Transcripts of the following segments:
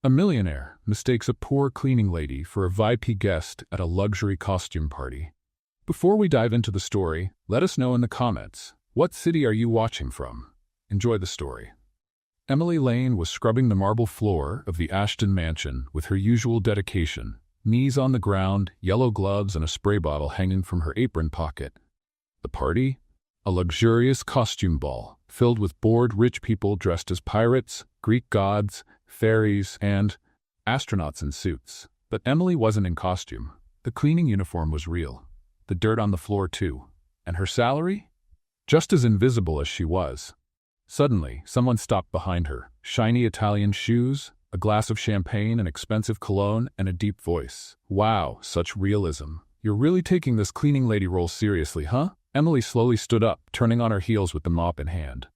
A millionaire mistakes a poor cleaning lady for a VIP guest at a luxury costume party. Before we dive into the story, let us know in the comments, what city are you watching from? Enjoy the story. Emily Lane was scrubbing the marble floor of the Ashton mansion with her usual dedication, knees on the ground, yellow gloves, and a spray bottle hanging from her apron pocket. The party? A luxurious costume ball, filled with bored rich people dressed as pirates, Greek gods, fairies, and astronauts in suits. But Emily wasn't in costume. The cleaning uniform was real. The dirt on the floor too. And her salary? Just as invisible as she was. Suddenly, someone stopped behind her. Shiny Italian shoes, a glass of champagne, an expensive cologne, and a deep voice. Wow, such realism. You're really taking this cleaning lady role seriously, huh? Emily slowly stood up, turning on her heels with the mop in hand.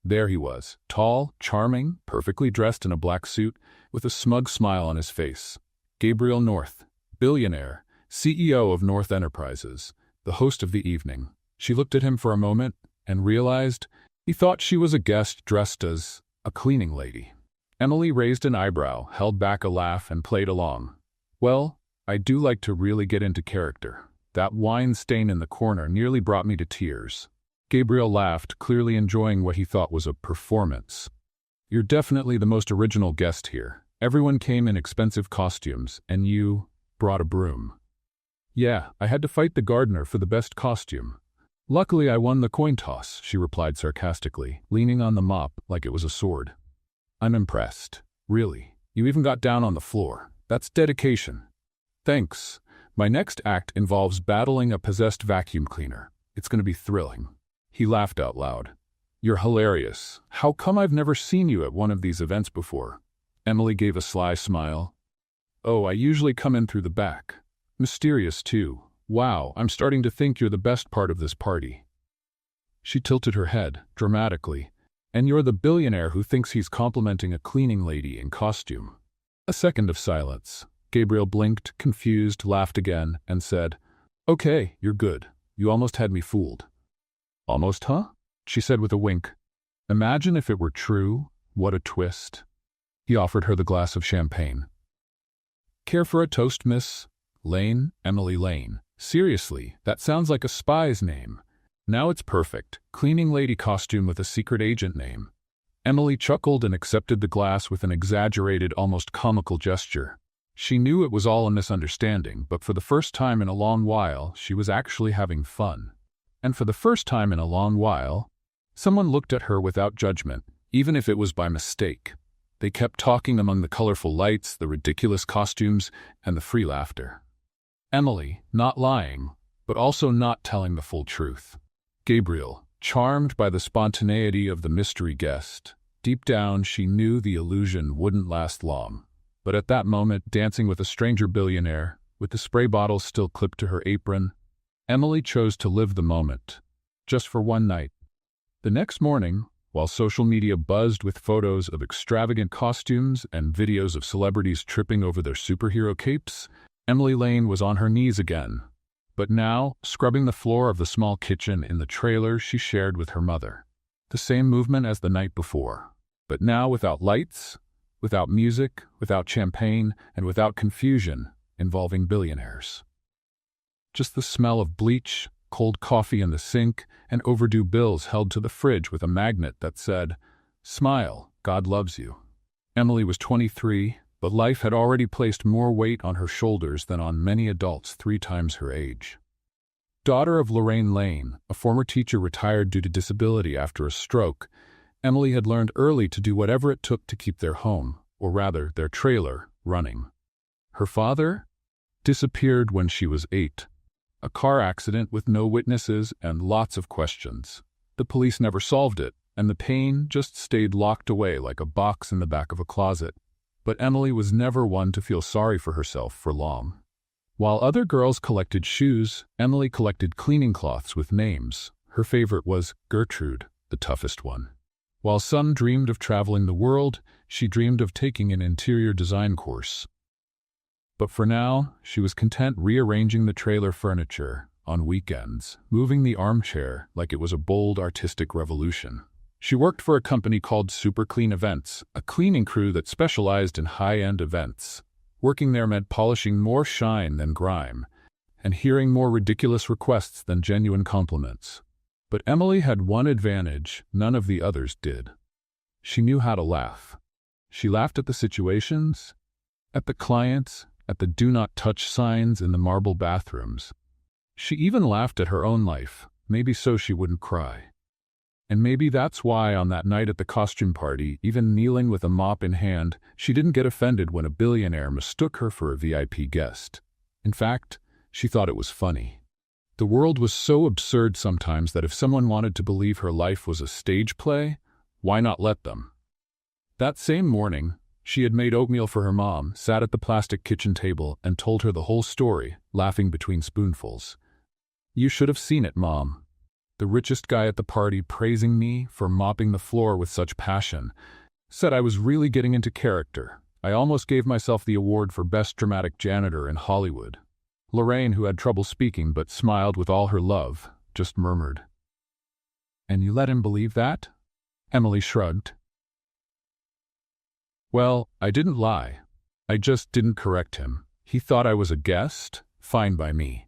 There he was, tall, charming, perfectly dressed in a black suit, with a smug smile on his face. Gabriel North, billionaire, CEO of North Enterprises, the host of the evening. She looked at him for a moment and realized he thought she was a guest dressed as a cleaning lady. Emily raised an eyebrow, held back a laugh, and played along. Well, I do like to really get into character. That wine stain in the corner nearly brought me to tears. Gabriel laughed, clearly enjoying what he thought was a performance. You're definitely the most original guest here. Everyone came in expensive costumes, and you brought a broom. Yeah, I had to fight the gardener for the best costume. Luckily, I won the coin toss, she replied sarcastically, leaning on the mop like it was a sword. I'm impressed. Really. You even got down on the floor. That's dedication. Thanks. My next act involves battling a possessed vacuum cleaner. It's going to be thrilling. He laughed out loud. You're hilarious. How come I've never seen you at one of these events before? Emily gave a sly smile. Oh, I usually come in through the back. Mysterious, too. Wow, I'm starting to think you're the best part of this party. She tilted her head, dramatically. And you're the billionaire who thinks he's complimenting a cleaning lady in costume. A second of silence. Gabriel blinked, confused, laughed again, and said, Okay, you're good. You almost had me fooled. Almost, huh? She said with a wink. Imagine if it were true. What a twist. He offered her the glass of champagne. Care for a toast, Miss Lane? Emily Lane. Seriously, that sounds like a spy's name. Now it's perfect. Cleaning lady costume with a secret agent name. Emily chuckled and accepted the glass with an exaggerated, almost comical gesture. She knew it was all a misunderstanding, but for the first time in a long while, she was actually having fun. And for the first time in a long while, someone looked at her without judgment, even if it was by mistake. They kept talking among the colorful lights, the ridiculous costumes, and the free laughter. Emily, not lying, but also not telling the full truth. Gabriel, charmed by the spontaneity of the mystery guest. Deep down, she knew the illusion wouldn't last long. But at that moment, dancing with a stranger billionaire, with the spray bottle still clipped to her apron, Emily chose to live the moment, just for one night. The next morning, while social media buzzed with photos of extravagant costumes and videos of celebrities tripping over their superhero capes, Emily Lane was on her knees again, but now scrubbing the floor of the small kitchen in the trailer she shared with her mother. The same movement as the night before, but now without lights, without music, without champagne, and without confusion involving billionaires. Just the smell of bleach, cold coffee in the sink, and overdue bills held to the fridge with a magnet that said, Smile, God loves you. Emily was 23, but life had already placed more weight on her shoulders than on many adults 3 times her age. Daughter of Lorraine Lane, a former teacher retired due to disability after a stroke, Emily had learned early to do whatever it took to keep their home, or rather their trailer, running. Her father disappeared when she was 8. A car accident with no witnesses and lots of questions. The police never solved it, and the pain just stayed locked away like a box in the back of a closet. But Emily was never one to feel sorry for herself for long. While other girls collected shoes, Emily collected cleaning cloths with names. Her favorite was Gertrude, the toughest one. While some dreamed of traveling the world, she dreamed of taking an interior design course. But for now, she was content rearranging the trailer furniture on weekends, moving the armchair like it was a bold artistic revolution. She worked for a company called Super Clean Events, a cleaning crew that specialized in high-end events. Working there meant polishing more shine than grime, and hearing more ridiculous requests than genuine compliments. But Emily had one advantage none of the others did. She knew how to laugh. She laughed at the situations, at the clients, at the do not touch signs in the marble bathrooms. She even laughed at her own life, maybe so she wouldn't cry. And maybe that's why on that night at the costume party, even kneeling with a mop in hand, she didn't get offended when a billionaire mistook her for a VIP guest. In fact, she thought it was funny. The world was so absurd sometimes that if someone wanted to believe her life was a stage play, why not let them? That same morning, she had made oatmeal for her mom, sat at the plastic kitchen table, and told her the whole story, laughing between spoonfuls. "You should have seen it, Mom. The richest guy at the party praising me for mopping the floor with such passion. Said I was really getting into character. I almost gave myself the award for Best Dramatic Janitor in Hollywood." Lorraine, who had trouble speaking but smiled with all her love, just murmured, "And you let him believe that?" Emily shrugged. "Well, I didn't lie. I just didn't correct him. He thought I was a guest? Fine by me.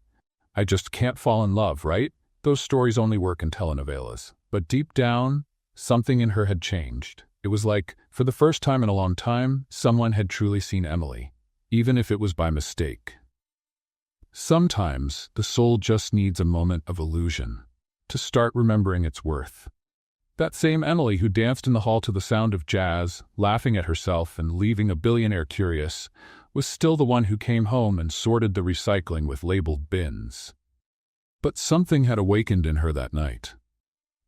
I just can't fall in love, right? Those stories only work in telenovelas." But deep down, something in her had changed. It was like, for the first time in a long time, someone had truly seen Emily, even if it was by mistake. Sometimes, the soul just needs a moment of illusion to start remembering its worth. That same Emily who danced in the hall to the sound of jazz, laughing at herself and leaving a billionaire curious, was still the one who came home and sorted the recycling with labeled bins. But something had awakened in her that night.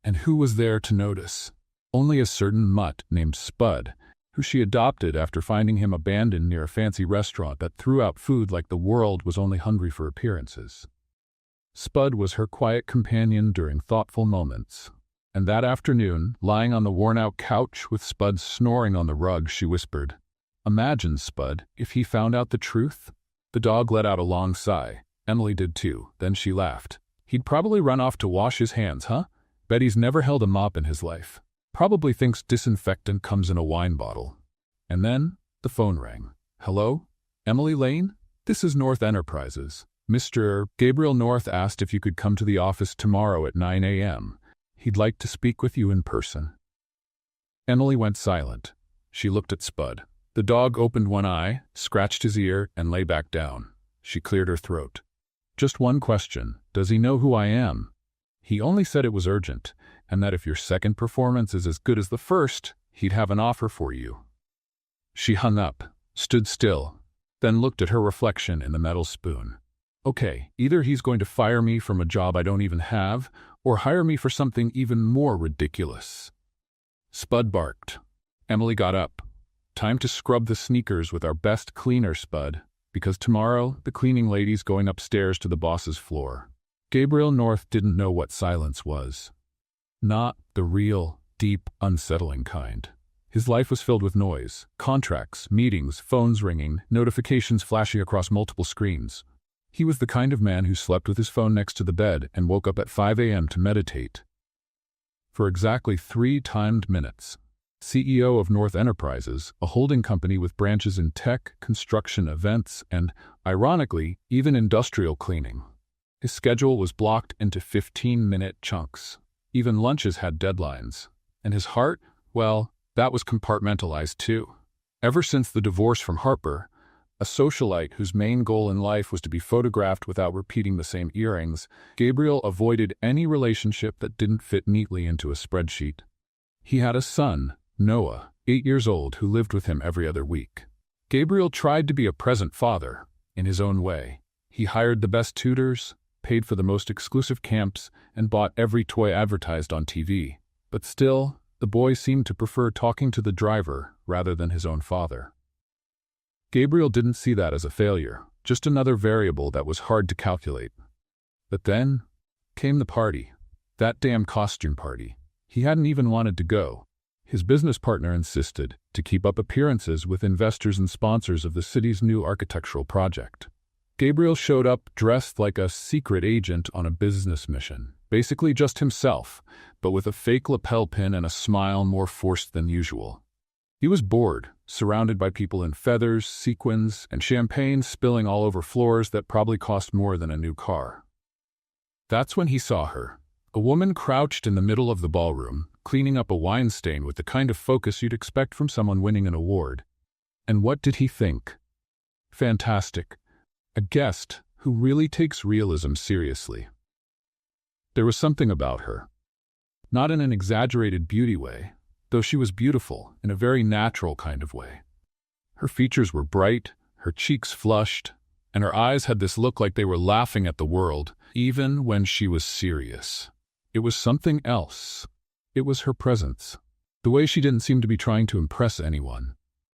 And who was there to notice? Only a certain mutt named Spud, who she adopted after finding him abandoned near a fancy restaurant that threw out food like the world was only hungry for appearances. Spud was her quiet companion during thoughtful moments. And that afternoon, lying on the worn-out couch with Spud snoring on the rug, she whispered, "Imagine, Spud, if he found out the truth." The dog let out a long sigh. Emily did too. Then she laughed. "He'd probably run off to wash his hands, huh? Bet he's never held a mop in his life. Probably thinks disinfectant comes in a wine bottle." And then the phone rang. "Hello? Emily Lane? This is North Enterprises. Mr. Gabriel North asked if you could come to the office tomorrow at 9 a.m. He'd like to speak with you in person." Emily went silent. She looked at Spud. The dog opened one eye, scratched his ear, and lay back down. She cleared her throat. "Just one question. Does he know who I am?" "He only said it was urgent, and that if your second performance is as good as the first, he'd have an offer for you." She hung up, stood still, then looked at her reflection in the metal spoon. "Okay, either he's going to fire me from a job I don't even have, or hire me for something even more ridiculous." Spud barked. Emily got up. "Time to scrub the sneakers with our best cleaner, Spud, because tomorrow the cleaning lady's going upstairs to the boss's floor." Gabriel North didn't know what silence was. Not the real, deep, unsettling kind. His life was filled with noise, contracts, meetings, phones ringing, notifications flashing across multiple screens. He was the kind of man who slept with his phone next to the bed and woke up at 5 a.m. to meditate. For exactly 3 timed minutes, CEO of North Enterprises, a holding company with branches in tech, construction, events, and, ironically, even industrial cleaning. His schedule was blocked into 15-minute chunks. Even lunches had deadlines. And his heart, well, that was compartmentalized too. Ever since the divorce from Harper, a socialite whose main goal in life was to be photographed without repeating the same earrings, Gabriel avoided any relationship that didn't fit neatly into a spreadsheet. He had a son, Noah, 8 years old, who lived with him every other week. Gabriel tried to be a present father, in his own way. He hired the best tutors, paid for the most exclusive camps, and bought every toy advertised on TV. But still, the boy seemed to prefer talking to the driver rather than his own father. Gabriel didn't see that as a failure, just another variable that was hard to calculate. But then came the party. That damn costume party. He hadn't even wanted to go. His business partner insisted to keep up appearances with investors and sponsors of the city's new architectural project. Gabriel showed up dressed like a secret agent on a business mission, basically just himself, but with a fake lapel pin and a smile more forced than usual. He was bored, surrounded by people in feathers, sequins, and champagne spilling all over floors that probably cost more than a new car. That's when he saw her, a woman crouched in the middle of the ballroom, cleaning up a wine stain with the kind of focus you'd expect from someone winning an award. And what did he think? Fantastic. A guest who really takes realism seriously. There was something about her. Not in an exaggerated beauty way, though she was beautiful in a very natural kind of way. Her features were bright, her cheeks flushed, and her eyes had this look like they were laughing at the world, even when she was serious. It was something else. It was her presence. The way she didn't seem to be trying to impress anyone.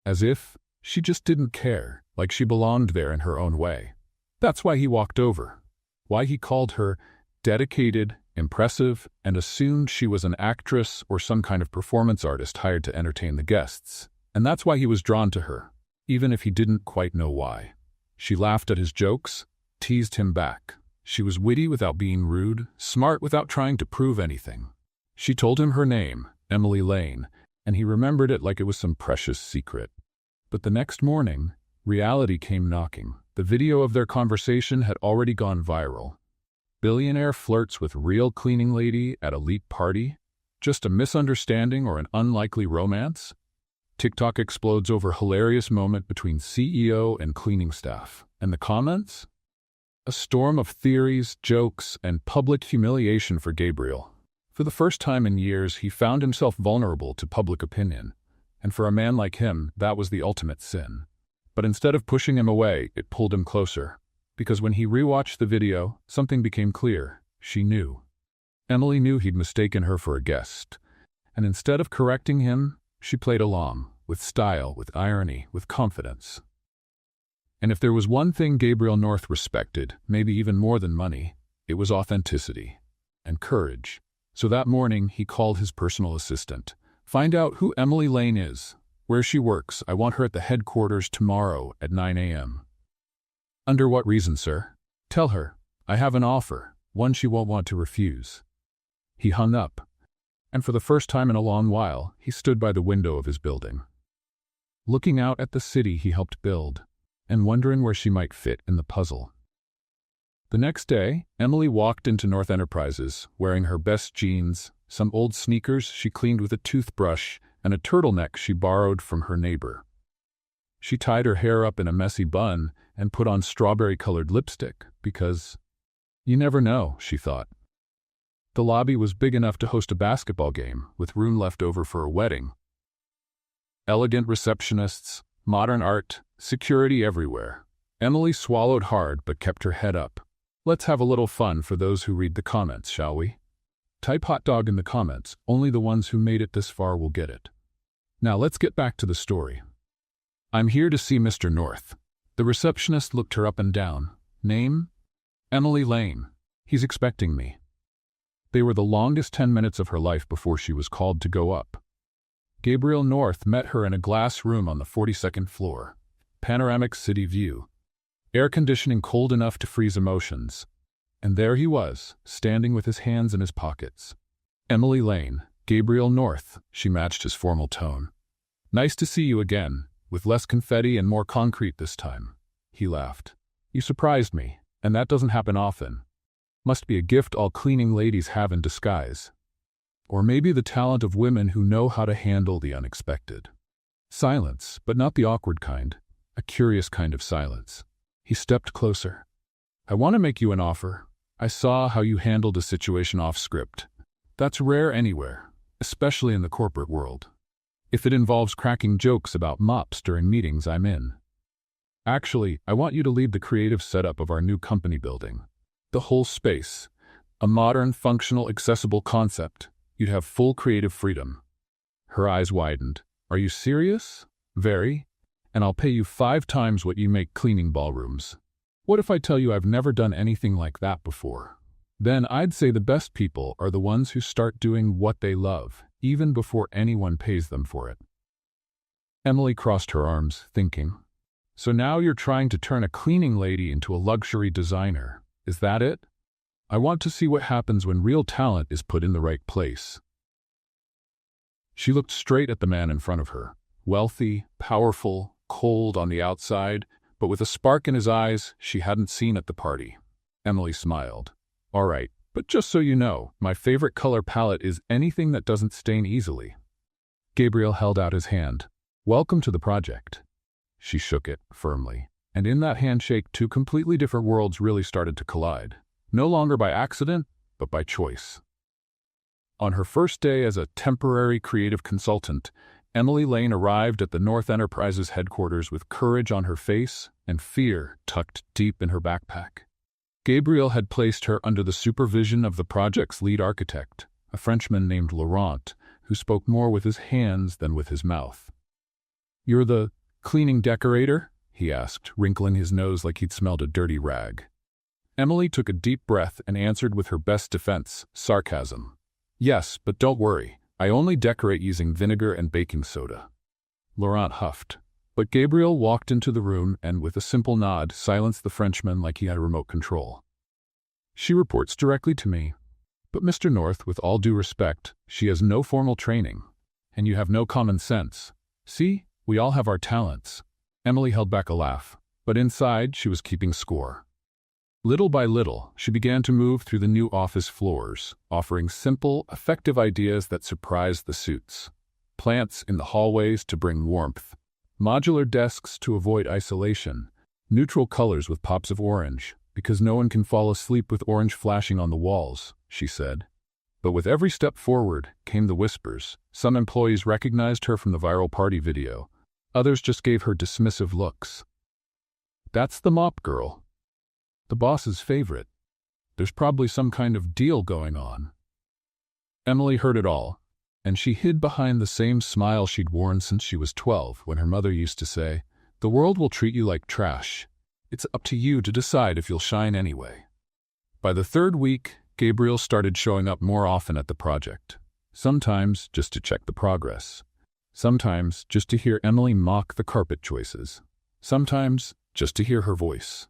As if she just didn't care, like she belonged there in her own way. That's why he walked over. Why he called her dedicated, impressive, and assumed she was an actress or some kind of performance artist hired to entertain the guests. And that's why he was drawn to her, even if he didn't quite know why. She laughed at his jokes, teased him back. She was witty without being rude, smart without trying to prove anything. She told him her name, Emily Lane, and he remembered it like it was some precious secret. But the next morning, reality came knocking. The video of their conversation had already gone viral. Billionaire flirts with real cleaning lady at elite party? Just a misunderstanding or an unlikely romance? TikTok explodes over hilarious moment between CEO and cleaning staff. And the comments? A storm of theories, jokes, and public humiliation for Gabriel. For the first time in years, he found himself vulnerable to public opinion. And for a man like him, that was the ultimate sin. But instead of pushing him away, it pulled him closer. Because when he rewatched the video, something became clear. She knew. Emily knew he'd mistaken her for a guest. And instead of correcting him, she played along, with style, with irony, with confidence. And if there was one thing Gabriel North respected, maybe even more than money, it was authenticity and courage. So that morning, he called his personal assistant. Find out who Emily Lane is, where she works. I want her at the headquarters tomorrow at 9 a.m. Under what reason, sir? Tell her, I have an offer, one she won't want to refuse. He hung up, and for the first time in a long while, he stood by the window of his building. Looking out at the city he helped build, and wondering where she might fit in the puzzle. The next day, Emily walked into North Enterprises, wearing her best jeans, some old sneakers she cleaned with a toothbrush, and a turtleneck she borrowed from her neighbor. She tied her hair up in a messy bun and put on strawberry-colored lipstick because, you never know, she thought. The lobby was big enough to host a basketball game, with room left over for a wedding. Elegant receptionists, modern art, security everywhere. Emily swallowed hard but kept her head up. Let's have a little fun for those who read the comments, shall we? Type hot dog in the comments. Only the ones who made it this far will get it. Now let's get back to the story. I'm here to see Mr. North. The receptionist looked her up and down. Name? Emily Lane. He's expecting me. They were the longest 10 minutes of her life before she was called to go up. Gabriel North met her in a glass room on the 42nd floor. Panoramic city view. Air conditioning cold enough to freeze emotions. And there he was, standing with his hands in his pockets. Emily Lane, Gabriel North, she matched his formal tone. Nice to see you again, with less confetti and more concrete this time. He laughed. You surprised me, and that doesn't happen often. Must be a gift all cleaning ladies have in disguise. Or maybe the talent of women who know how to handle the unexpected. Silence, but not the awkward kind. A curious kind of silence. He stepped closer. I want to make you an offer. I saw how you handled a situation off script. That's rare anywhere, especially in the corporate world. If it involves cracking jokes about mops during meetings, I'm in. Actually, I want you to lead the creative setup of our new company building. The whole space. A modern, functional, accessible concept. You'd have full creative freedom. Her eyes widened. Are you serious? Very. And I'll pay you 5 times what you make cleaning ballrooms. What if I tell you I've never done anything like that before? Then I'd say the best people are the ones who start doing what they love, even before anyone pays them for it. Emily crossed her arms, thinking. So now you're trying to turn a cleaning lady into a luxury designer. Is that it? I want to see what happens when real talent is put in the right place. She looked straight at the man in front of her. Wealthy, powerful, cold on the outside, but with a spark in his eyes she hadn't seen at the party. Emily smiled. All right, but just so you know, my favorite color palette is anything that doesn't stain easily. Gabriel held out his hand. Welcome to the project. She shook it firmly, and in that handshake 2 completely different worlds really started to collide. No longer by accident, but by choice. On her first day as a temporary creative consultant, Emily Lane arrived at the North Enterprises headquarters with courage on her face and fear tucked deep in her backpack. Gabriel had placed her under the supervision of the project's lead architect, a Frenchman named Laurent, who spoke more with his hands than with his mouth. "You're the cleaning decorator?" he asked, wrinkling his nose like he'd smelled a dirty rag. Emily took a deep breath and answered with her best defense, sarcasm. "Yes, but don't worry. I only decorate using vinegar and baking soda." Laurent huffed, but Gabriel walked into the room and, with a simple nod, silenced the Frenchman like he had remote control. "She reports directly to me. But Mr. North, with all due respect, she has no formal training. And you have no common sense. See, we all have our talents." Emily held back a laugh, but inside she was keeping score. Little by little, she began to move through the new office floors, offering simple, effective ideas that surprised the suits. Plants in the hallways to bring warmth, modular desks to avoid isolation, neutral colors with pops of orange, because no one can fall asleep with orange flashing on the walls, she said. But with every step forward came the whispers. Some employees recognized her from the viral party video. Others just gave her dismissive looks. "That's the mop girl. The boss's favorite. There's probably some kind of deal going on." Emily heard it all, and she hid behind the same smile she'd worn since she was 12, when her mother used to say, "The world will treat you like trash. It's up to you to decide if you'll shine anyway." By the 3rd week, Gabriel started showing up more often at the project. Sometimes just to check the progress. Sometimes just to hear Emily mock the carpet choices. Sometimes just to hear her voice.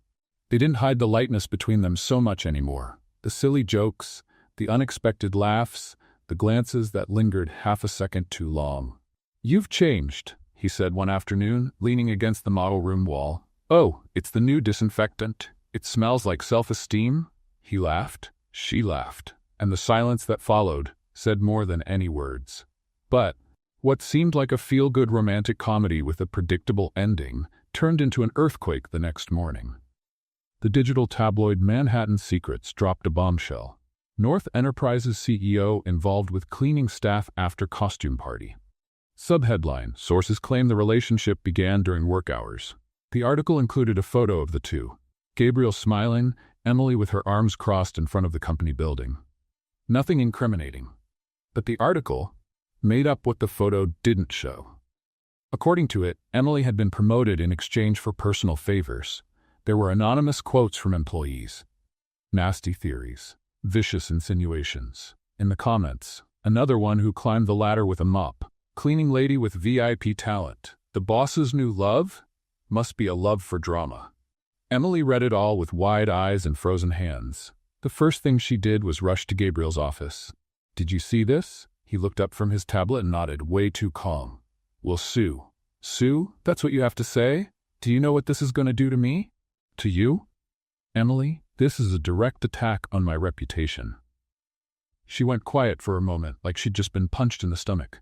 They didn't hide the lightness between them so much anymore. The silly jokes, the unexpected laughs, the glances that lingered half a second too long. "You've changed," he said one afternoon, leaning against the model room wall. "Oh, it's the new disinfectant. It smells like self-esteem." He laughed, she laughed, and the silence that followed said more than any words. But what seemed like a feel-good romantic comedy with a predictable ending turned into an earthquake the next morning. The digital tabloid Manhattan Secrets dropped a bombshell. North Enterprises CEO involved with cleaning staff after costume party. Subheadline: Sources claim the relationship began during work hours. The article included a photo of the two. Gabriel smiling, Emily with her arms crossed in front of the company building. Nothing incriminating. But the article made up what the photo didn't show. According to it, Emily had been promoted in exchange for personal favors. There were anonymous quotes from employees. Nasty theories. Vicious insinuations. In the comments, another one who climbed the ladder with a mop. Cleaning lady with VIP talent. The boss's new love? Must be a love for drama. Emily read it all with wide eyes and frozen hands. The first thing she did was rush to Gabriel's office. "Did you see this?" He looked up from his tablet and nodded, way too calm. "Well, Sue." "Sue? That's what you have to say? Do you know what this is going to do to me?" "To you?" "Emily, this is a direct attack on my reputation." She went quiet for a moment, like she'd just been punched in the stomach.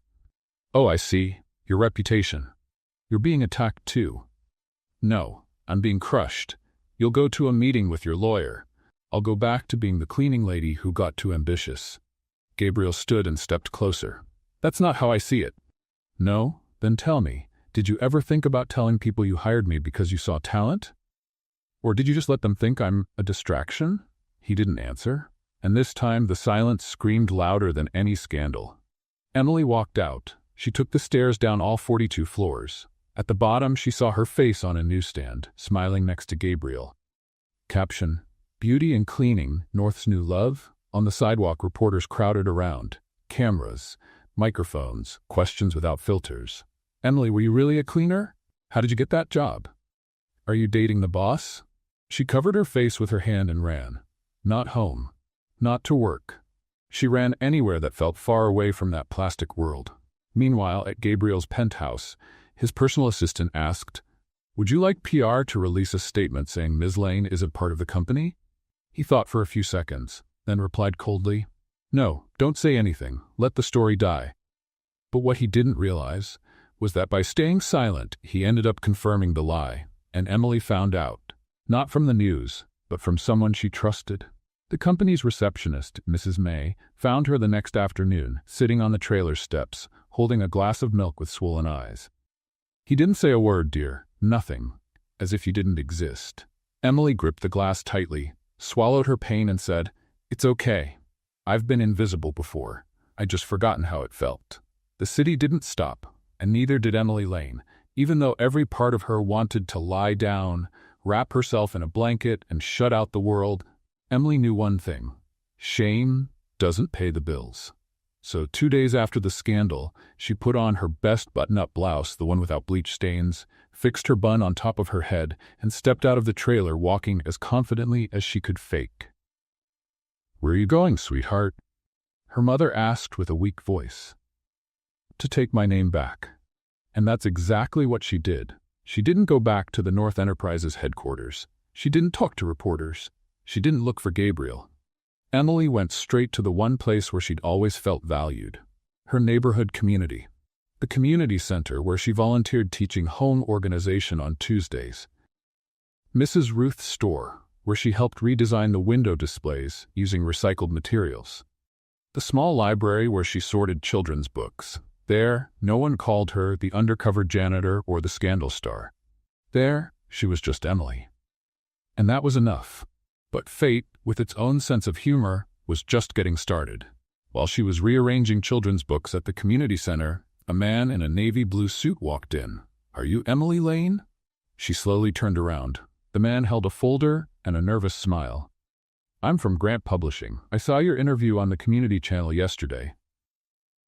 "Oh, I see. Your reputation. You're being attacked too." "No, I'm being crushed. You'll go to a meeting with your lawyer. I'll go back to being the cleaning lady who got too ambitious." Gabriel stood and stepped closer. "That's not how I see it." "No? Then tell me, did you ever think about telling people you hired me because you saw talent? Or did you just let them think I'm a distraction?" He didn't answer, and this time the silence screamed louder than any scandal. Emily walked out. She took the stairs down all 42 floors. At the bottom, she saw her face on a newsstand, smiling next to Gabriel. Caption: Beauty and Cleaning, North's New Love. On the sidewalk, reporters crowded around. Cameras, microphones, questions without filters. "Emily, were you really a cleaner? How did you get that job? Are you dating the boss?" She covered her face with her hand and ran. "Not home. Not to work. She ran anywhere that felt far away from that plastic world. Meanwhile, at Gabriel's penthouse, his personal assistant asked, "Would you like PR to release a statement saying Ms. Lane is a part of the company?" He thought for a few seconds, then replied coldly, "No, don't say anything. Let the story die." But what he didn't realize was that by staying silent, he ended up confirming the lie, and Emily found out, not from the news, but from someone she trusted. The company's receptionist, Mrs. May, found her the next afternoon, sitting on the trailer steps, holding a glass of milk with swollen eyes. "He didn't say a word, dear. Nothing. As if you didn't exist." Emily gripped the glass tightly, swallowed her pain and said, "It's okay. I've been invisible before. I'd just forgotten how it felt." The city didn't stop, and neither did Emily Lane, even though every part of her wanted to lie down, wrap herself in a blanket, and shut out the world. Emily knew one thing: shame doesn't pay the bills. So 2 days after the scandal, she put on her best button-up blouse, the one without bleach stains, fixed her bun on top of her head, and stepped out of the trailer walking as confidently as she could fake. "Where are you going, sweetheart?" her mother asked with a weak voice. "To take my name back." And that's exactly what she did. She didn't go back to the North Enterprises headquarters. She didn't talk to reporters. She didn't look for Gabriel. Emily went straight to the one place where she'd always felt valued: her neighborhood community. The community center where she volunteered teaching home organization on Tuesdays. Mrs. Ruth's store, where she helped redesign the window displays using recycled materials. The small library where she sorted children's books. There, no one called her the undercover janitor or the scandal star. There, she was just Emily. And that was enough. But fate, with its own sense of humor, was just getting started. While she was rearranging children's books at the community center, a man in a navy blue suit walked in. "Are you Emily Lane?" She slowly turned around. The man held a folder and a nervous smile. "I'm from Grant Publishing. I saw your interview on the community channel yesterday."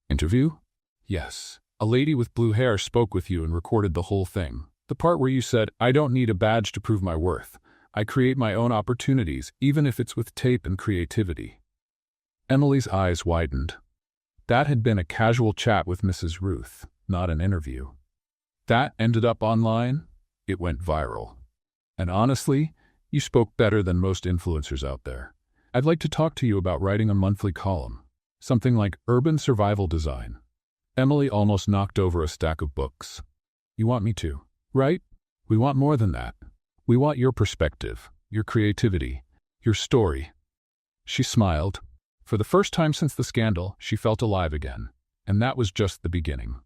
"Interview?" "Yes. A lady with blue hair spoke with you and recorded the whole thing. The part where you said, 'I don't need a badge to prove my worth. I create my own opportunities, even if it's with tape and creativity.'" Emily's eyes widened. That had been a casual chat with Mrs. Ruth, not an interview. That ended up online. It went viral. "And honestly, you spoke better than most influencers out there. I'd like to talk to you about writing a monthly column. Something like urban survival design." Emily almost knocked over a stack of books. "You want me to, right? We want more than that. We want your perspective, your creativity, your story." She smiled. For the first time since the scandal, she felt alive again. And that was just the beginning.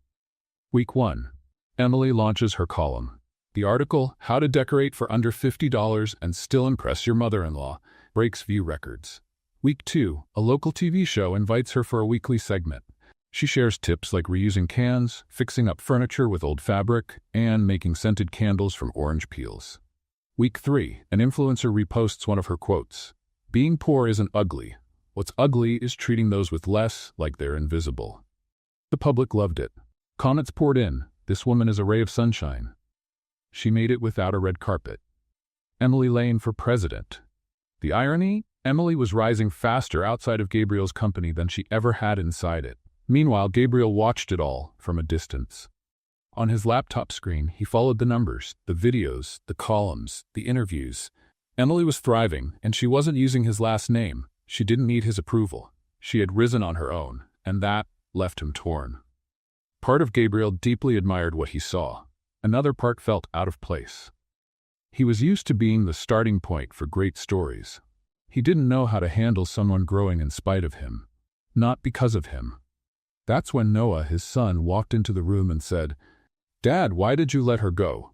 Week 1. Emily launches her column. The article, "How to Decorate for Under $50 and Still Impress Your Mother-in-Law," breaks view records. Week 2. A local TV show invites her for a weekly segment. She shares tips like reusing cans, fixing up furniture with old fabric, and making scented candles from orange peels. Week 3. An influencer reposts one of her quotes. "Being poor isn't ugly. What's ugly is treating those with less like they're invisible." The public loved it. Comments poured in. "This woman is a ray of sunshine." She made it without a red carpet. Emily Lane for president. The irony? Emily was rising faster outside of Gabriel's company than she ever had inside it. Meanwhile, Gabriel watched it all from a distance. On his laptop screen, he followed the numbers, the videos, the columns, the interviews. Emily was thriving, and she wasn't using his last name. She didn't need his approval. She had risen on her own, and that left him torn. Part of Gabriel deeply admired what he saw. Another part felt out of place. He was used to being the starting point for great stories. He didn't know how to handle someone growing in spite of him. Not because of him. That's when Noah, his son, walked into the room and said, "Dad, why did you let her go?"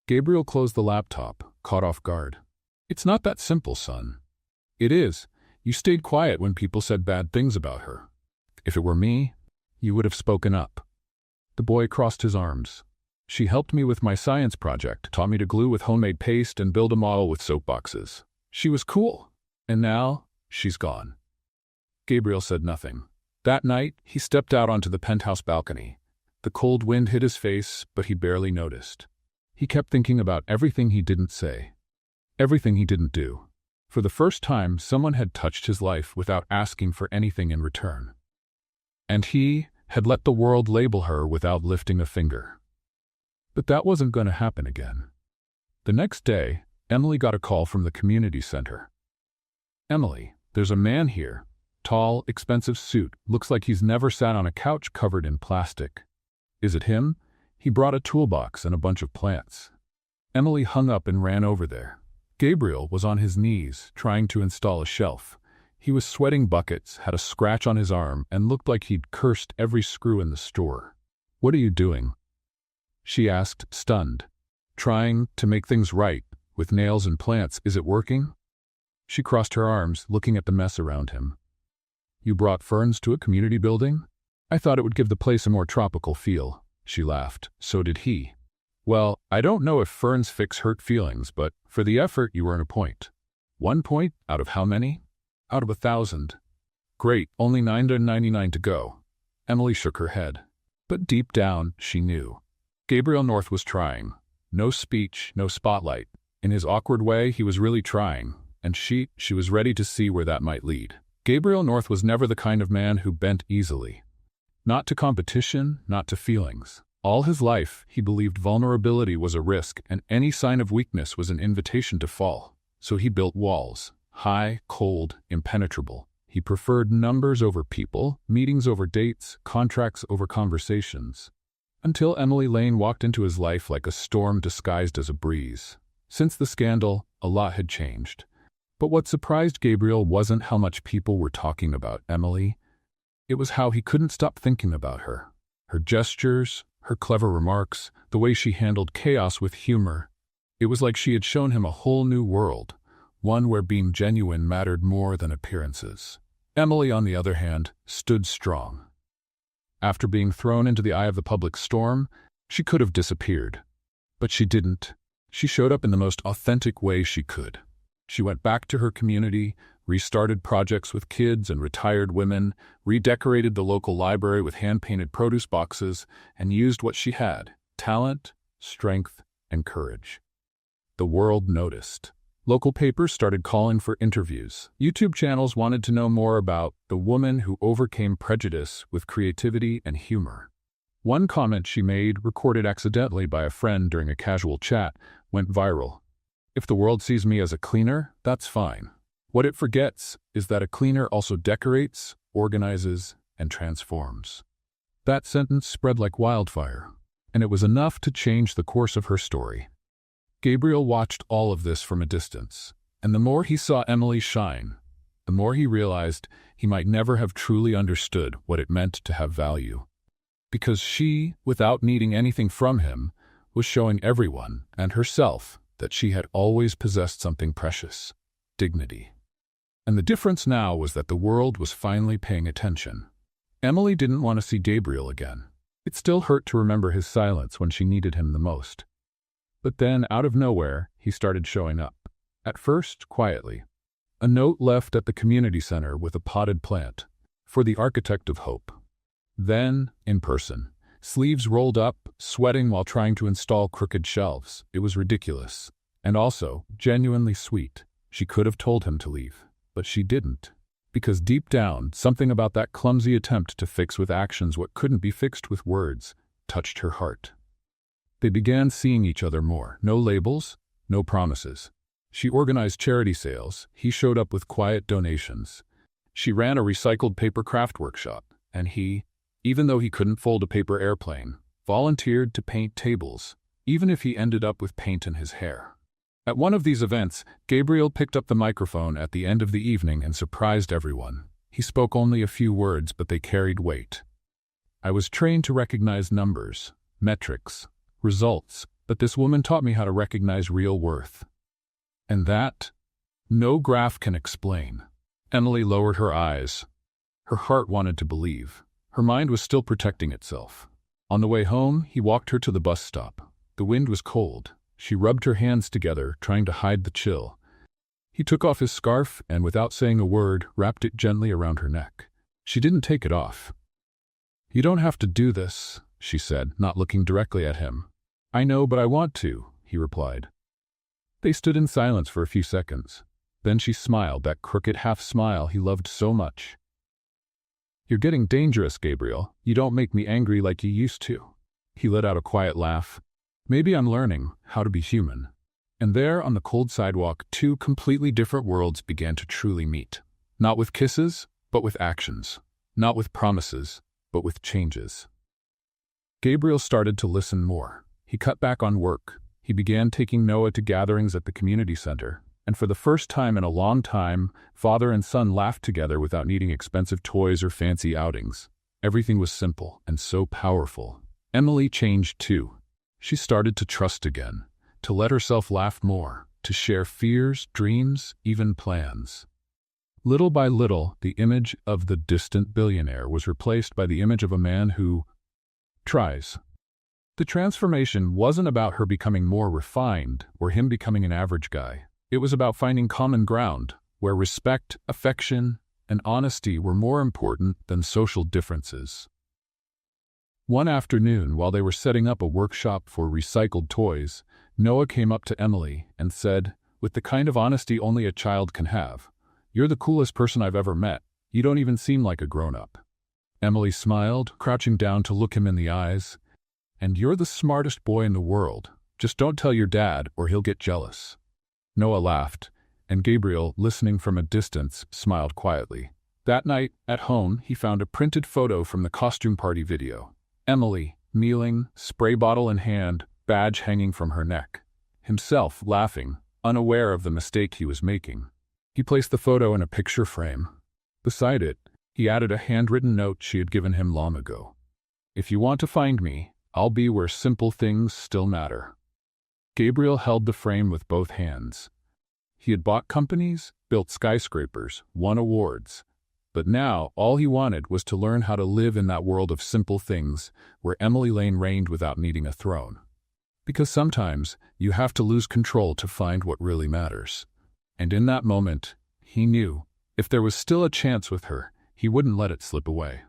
Gabriel closed the laptop, caught off guard. "It's not that simple, son." "It is. You stayed quiet when people said bad things about her. If it were me, you would have spoken up." The boy crossed his arms. "She helped me with my science project, taught me to glue with homemade paste and build a model with soap boxes. She was cool. And now, she's gone." Gabriel said nothing. That night, he stepped out onto the penthouse balcony. The cold wind hit his face, but he barely noticed. He kept thinking about everything he didn't say. Everything he didn't do. For the first time, someone had touched his life without asking for anything in return. And he had let the world label her without lifting a finger. But that wasn't going to happen again. The next day, Emily got a call from the community center. "Emily, there's a man here. Tall, expensive suit. Looks like he's never sat on a couch covered in plastic. Is it him? He brought a toolbox and a bunch of plants." Emily hung up and ran over there. Gabriel was on his knees, trying to install a shelf. He was sweating buckets, had a scratch on his arm, and looked like he'd cursed every screw in the store. "What are you doing?" she asked, stunned. "Trying to make things right, with nails and plants. Is it working?" She crossed her arms, looking at the mess around him. "You brought ferns to a community building? I thought it would give the place a more tropical feel." She laughed. "So did he." "Well, I don't know if ferns fix hurt feelings, but for the effort you earn a point." "1 point? Out of how many?" "Out of 1,000. "Great, only 999 to go." Emily shook her head. But deep down, she knew. Gabriel North was trying. No speech, no spotlight. In his awkward way, he was really trying, and she was ready to see where that might lead. Gabriel North was never the kind of man who bent easily. Not to competition, not to feelings. All his life, he believed vulnerability was a risk, and any sign of weakness was an invitation to fall. So he built walls. High, cold, impenetrable. He preferred numbers over people, meetings over dates, contracts over conversations. Until Emily Lane walked into his life like a storm disguised as a breeze. Since the scandal, a lot had changed. But what surprised Gabriel wasn't how much people were talking about Emily. It was how he couldn't stop thinking about her. Her gestures, her clever remarks, the way she handled chaos with humor. It was like she had shown him a whole new world, one where being genuine mattered more than appearances. Emily, on the other hand, stood strong. After being thrown into the eye of the public storm, she could have disappeared. But she didn't. She showed up in the most authentic way she could. She went back to her community, restarted projects with kids and retired women, redecorated the local library with hand-painted produce boxes, and used what she had: talent, strength, and courage. The world noticed. Local papers started calling for interviews. YouTube channels wanted to know more about the woman who overcame prejudice with creativity and humor. One comment she made, recorded accidentally by a friend during a casual chat, went viral. "If the world sees me as a cleaner, that's fine. What it forgets is that a cleaner also decorates, organizes, and transforms." That sentence spread like wildfire, and it was enough to change the course of her story. Gabriel watched all of this from a distance, and the more he saw Emily shine, the more he realized he might never have truly understood what it meant to have value. Because she, without needing anything from him, was showing everyone, and herself, that she had always possessed something precious: dignity. And the difference now was that the world was finally paying attention. Emily didn't want to see Gabriel again. It still hurt to remember his silence when she needed him the most. But then, out of nowhere, he started showing up. At first, quietly. A note left at the community center with a potted plant, for the architect of hope. Then, in person. Sleeves rolled up, sweating while trying to install crooked shelves. It was ridiculous. And also, genuinely sweet. She could have told him to leave. But she didn't. Because deep down, something about that clumsy attempt to fix with actions what couldn't be fixed with words touched her heart. They began seeing each other more. No labels, no promises. She organized charity sales. He showed up with quiet donations. She ran a recycled paper craft workshop. And he, even though he couldn't fold a paper airplane, volunteered to paint tables, even if he ended up with paint in his hair. At one of these events, Gabriel picked up the microphone at the end of the evening and surprised everyone. He spoke only a few words, but they carried weight. "I was trained to recognize numbers, metrics, results, but this woman taught me how to recognize real worth. And that, no graph can explain." Emily lowered her eyes. Her heart wanted to believe. Her mind was still protecting itself. On the way home, he walked her to the bus stop. The wind was cold. She rubbed her hands together, trying to hide the chill. He took off his scarf and, without saying a word, wrapped it gently around her neck. She didn't take it off. "You don't have to do this," she said, not looking directly at him. "I know, but I want to," he replied. They stood in silence for a few seconds. Then she smiled, that crooked half-smile he loved so much. "You're getting dangerous, Gabriel. You don't make me angry like you used to." He let out a quiet laugh. "Maybe I'm learning how to be human." And there, on the cold sidewalk, two completely different worlds began to truly meet. Not with kisses, but with actions. Not with promises, but with changes. Gabriel started to listen more. He cut back on work. He began taking Noah to gatherings at the community center. And for the first time in a long time, father and son laughed together without needing expensive toys or fancy outings. Everything was simple and so powerful. Emily changed too. She started to trust again, to let herself laugh more, to share fears, dreams, even plans. Little by little, the image of the distant billionaire was replaced by the image of a man who tries. The transformation wasn't about her becoming more refined or him becoming an average guy. It was about finding common ground, where respect, affection, and honesty were more important than social differences. One afternoon, while they were setting up a workshop for recycled toys, Noah came up to Emily and said, with the kind of honesty only a child can have, "You're the coolest person I've ever met. You don't even seem like a grown-up." Emily smiled, crouching down to look him in the eyes. "And you're the smartest boy in the world. Just don't tell your dad or he'll get jealous." Noah laughed, and Gabriel, listening from a distance, smiled quietly. That night, at home, he found a printed photo from the costume party video. Emily, kneeling, spray bottle in hand, badge hanging from her neck. Himself, laughing, unaware of the mistake he was making. He placed the photo in a picture frame. Beside it, he added a handwritten note she had given him long ago. "If you want to find me, I'll be where simple things still matter." Gabriel held the frame with both hands. He had bought companies, built skyscrapers, won awards. But now, all he wanted was to learn how to live in that world of simple things where Emily Lane reigned without needing a throne. Because sometimes, you have to lose control to find what really matters. And in that moment, he knew, if there was still a chance with her, he wouldn't let it slip away.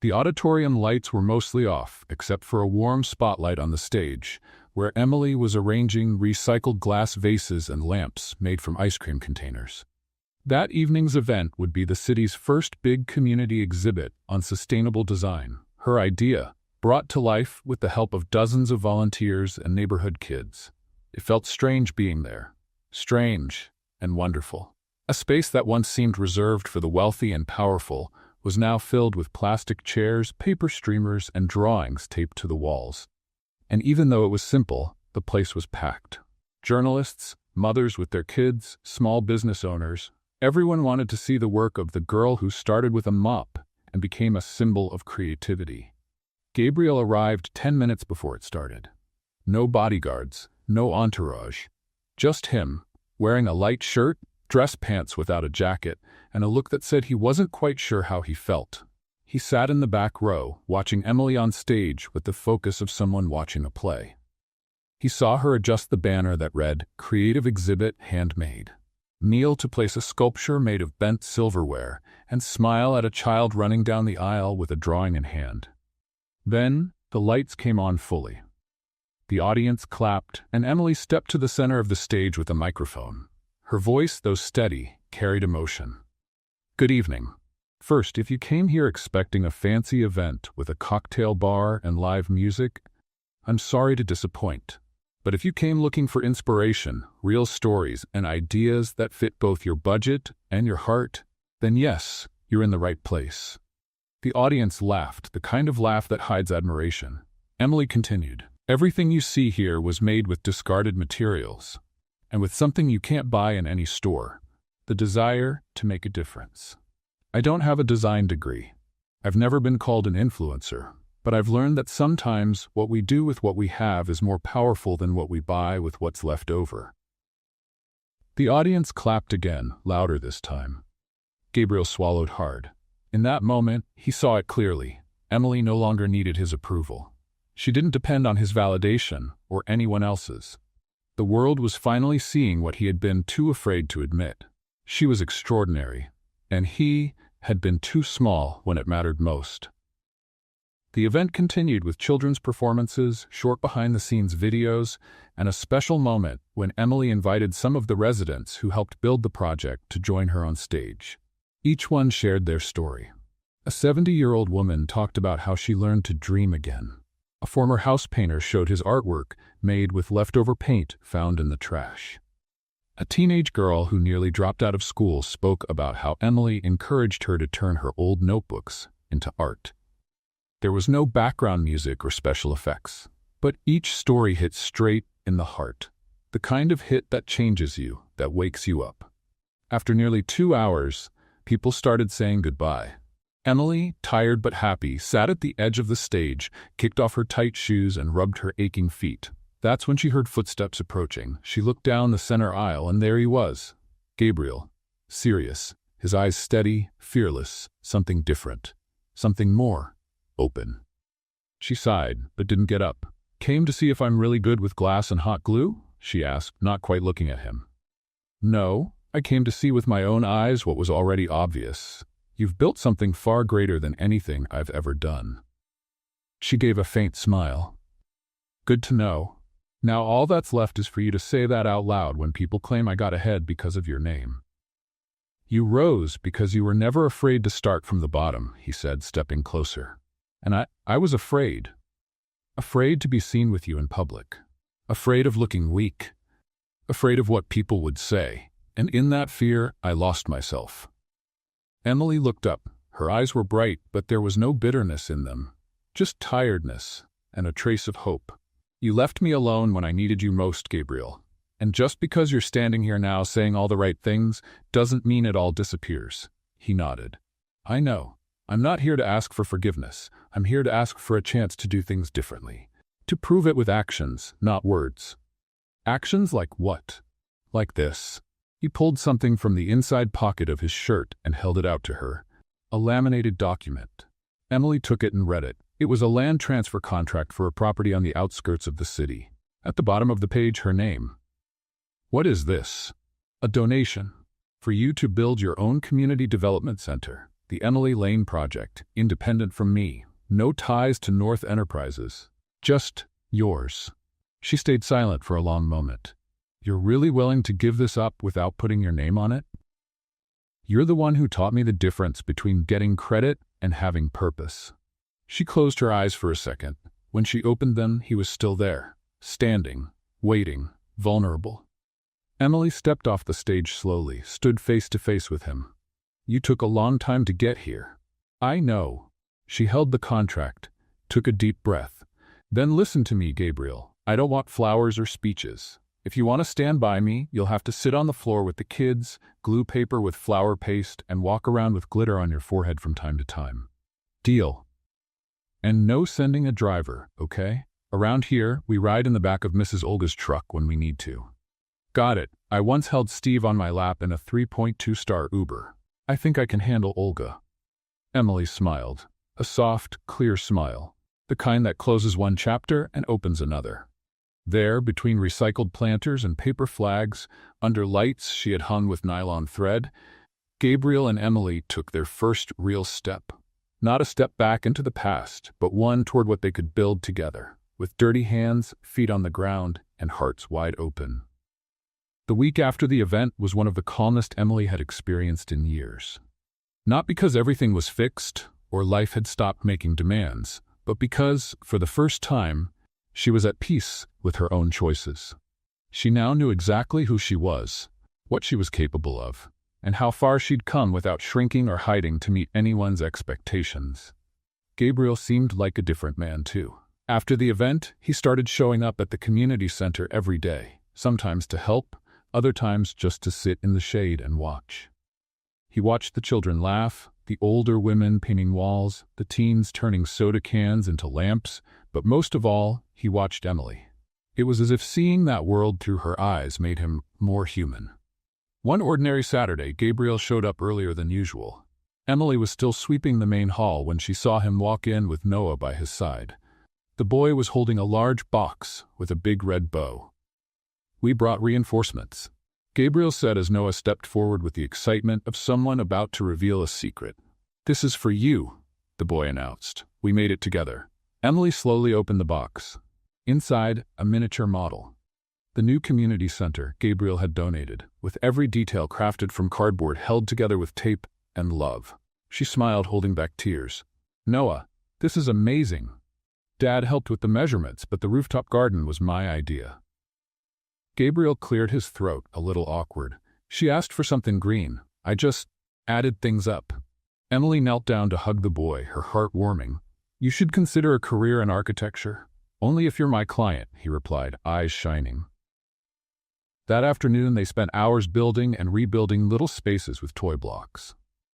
The auditorium lights were mostly off, except for a warm spotlight on the stage, where Emily was arranging recycled glass vases and lamps made from ice cream containers. That evening's event would be the city's first big community exhibit on sustainable design, her idea, brought to life with the help of dozens of volunteers and neighborhood kids. It felt strange being there. Strange and wonderful. A space that once seemed reserved for the wealthy and powerful was now filled with plastic chairs, paper streamers, and drawings taped to the walls. And even though it was simple, the place was packed. Journalists, mothers with their kids, small business owners, everyone wanted to see the work of the girl who started with a mop and became a symbol of creativity. Gabriel arrived 10 minutes before it started. No bodyguards, no entourage. Just him, wearing a light shirt, dress pants without a jacket, and a look that said he wasn't quite sure how he felt. He sat in the back row, watching Emily on stage with the focus of someone watching a play. He saw her adjust the banner that read, "Creative Exhibit Handmade," kneel to place a sculpture made of bent silverware, and smile at a child running down the aisle with a drawing in hand. Then, the lights came on fully. The audience clapped, and Emily stepped to the center of the stage with a microphone. Her voice, though steady, carried emotion. "Good evening. First, if you came here expecting a fancy event with a cocktail bar and live music, I'm sorry to disappoint. But if you came looking for inspiration, real stories, and ideas that fit both your budget and your heart, then yes, you're in the right place." The audience laughed, the kind of laugh that hides admiration. Emily continued, "Everything you see here was made with discarded materials, and with something you can't buy in any store, the desire to make a difference. I don't have a design degree. I've never been called an influencer, but I've learned that sometimes what we do with what we have is more powerful than what we buy with what's left over." The audience clapped again, louder this time. Gabriel swallowed hard. In that moment, he saw it clearly. Emily no longer needed his approval. She didn't depend on his validation or anyone else's. The world was finally seeing what he had been too afraid to admit. She was extraordinary, and he had been too small when it mattered most. The event continued with children's performances, short behind-the-scenes videos, and a special moment when Emily invited some of the residents who helped build the project to join her on stage. Each one shared their story. A 70-year-old woman talked about how she learned to dream again. A former house painter showed his artwork made with leftover paint found in the trash. A teenage girl who nearly dropped out of school spoke about how Emily encouraged her to turn her old notebooks into art. There was no background music or special effects, but each story hit straight in the heart, the kind of hit that changes you, that wakes you up. After nearly 2 hours, people started saying goodbye. Emily, tired but happy, sat at the edge of the stage, kicked off her tight shoes and rubbed her aching feet. That's when she heard footsteps approaching. She looked down the center aisle, and there he was, Gabriel, serious, his eyes steady, fearless, something different, something more open. She sighed, but didn't get up. "Came to see if I'm really good with glass and hot glue?" she asked, not quite looking at him. "No, I came to see with my own eyes what was already obvious. You've built something far greater than anything I've ever done." She gave a faint smile. "Good to know. Now all that's left is for you to say that out loud when people claim I got ahead because of your name." "You rose because you were never afraid to start from the bottom," he said, stepping closer. "And I was afraid. Afraid to be seen with you in public. Afraid of looking weak. Afraid of what people would say. And in that fear, I lost myself." Emily looked up. Her eyes were bright, but there was no bitterness in them. Just tiredness and a trace of hope. "You left me alone when I needed you most, Gabriel. And just because you're standing here now saying all the right things doesn't mean it all disappears." He nodded. "I know. I'm not here to ask for forgiveness. I'm here to ask for a chance to do things differently. To prove it with actions, not words." "Actions like what?" "Like this." He pulled something from the inside pocket of his shirt and held it out to her. A laminated document. Emily took it and read it. It was a land transfer contract for a property on the outskirts of the city. At the bottom of the page, her name. "What is this?" "A donation. For you to build your own community development center. The Emily Lane Project, independent from me. No ties to North Enterprises. Just yours." She stayed silent for a long moment. "You're really willing to give this up without putting your name on it?" "You're the one who taught me the difference between getting credit and having purpose." She closed her eyes for a second. When she opened them, he was still there, standing, waiting, vulnerable. Emily stepped off the stage slowly, stood face to face with him. "You took a long time to get here." "I know." She held the contract, took a deep breath. "Then listen to me, Gabriel. I don't want flowers or speeches. If you want to stand by me, you'll have to sit on the floor with the kids, glue paper with flour paste, and walk around with glitter on your forehead from time to time. Deal? And no sending a driver, okay? Around here, we ride in the back of Mrs. Olga's truck when we need to." "Got it. I once held Steve on my lap in a 3.2-star Uber. I think I can handle Olga." Emily smiled. A soft, clear smile. The kind that closes one chapter and opens another. There, between recycled planters and paper flags, under lights she had hung with nylon thread, Gabriel and Emily took their first real step. Not a step back into the past, but one toward what they could build together, with dirty hands, feet on the ground, and hearts wide open. The week after the event was one of the calmest Emily had experienced in years. Not because everything was fixed or life had stopped making demands, but because, for the first time, she was at peace with her own choices. She now knew exactly who she was, what she was capable of, and how far she'd come without shrinking or hiding to meet anyone's expectations. Gabriel seemed like a different man, too. After the event, he started showing up at the community center every day, sometimes to help, other times just to sit in the shade and watch. He watched the children laugh, the older women painting walls, the teens turning soda cans into lamps, but most of all, he watched Emily. It was as if seeing that world through her eyes made him more human. One ordinary Saturday, Gabriel showed up earlier than usual. Emily was still sweeping the main hall when she saw him walk in with Noah by his side. The boy was holding a large box with a big red bow. "We brought reinforcements," Gabriel said as Noah stepped forward with the excitement of someone about to reveal a secret. "This is for you," the boy announced, We made it together. Emily slowly opened the box. Inside, a miniature model. The new community center Gabriel had donated, with every detail crafted from cardboard held together with tape and love. She smiled, holding back tears. Noah, this is amazing. Dad helped with the measurements, but the rooftop garden was my idea. Gabriel cleared his throat, a little awkward. She asked for something green. I just added things up. Emily knelt down to hug the boy, her heart warming. You should consider a career in architecture. Only if you're my client, he replied, eyes shining. That afternoon, they spent hours building and rebuilding little spaces with toy blocks.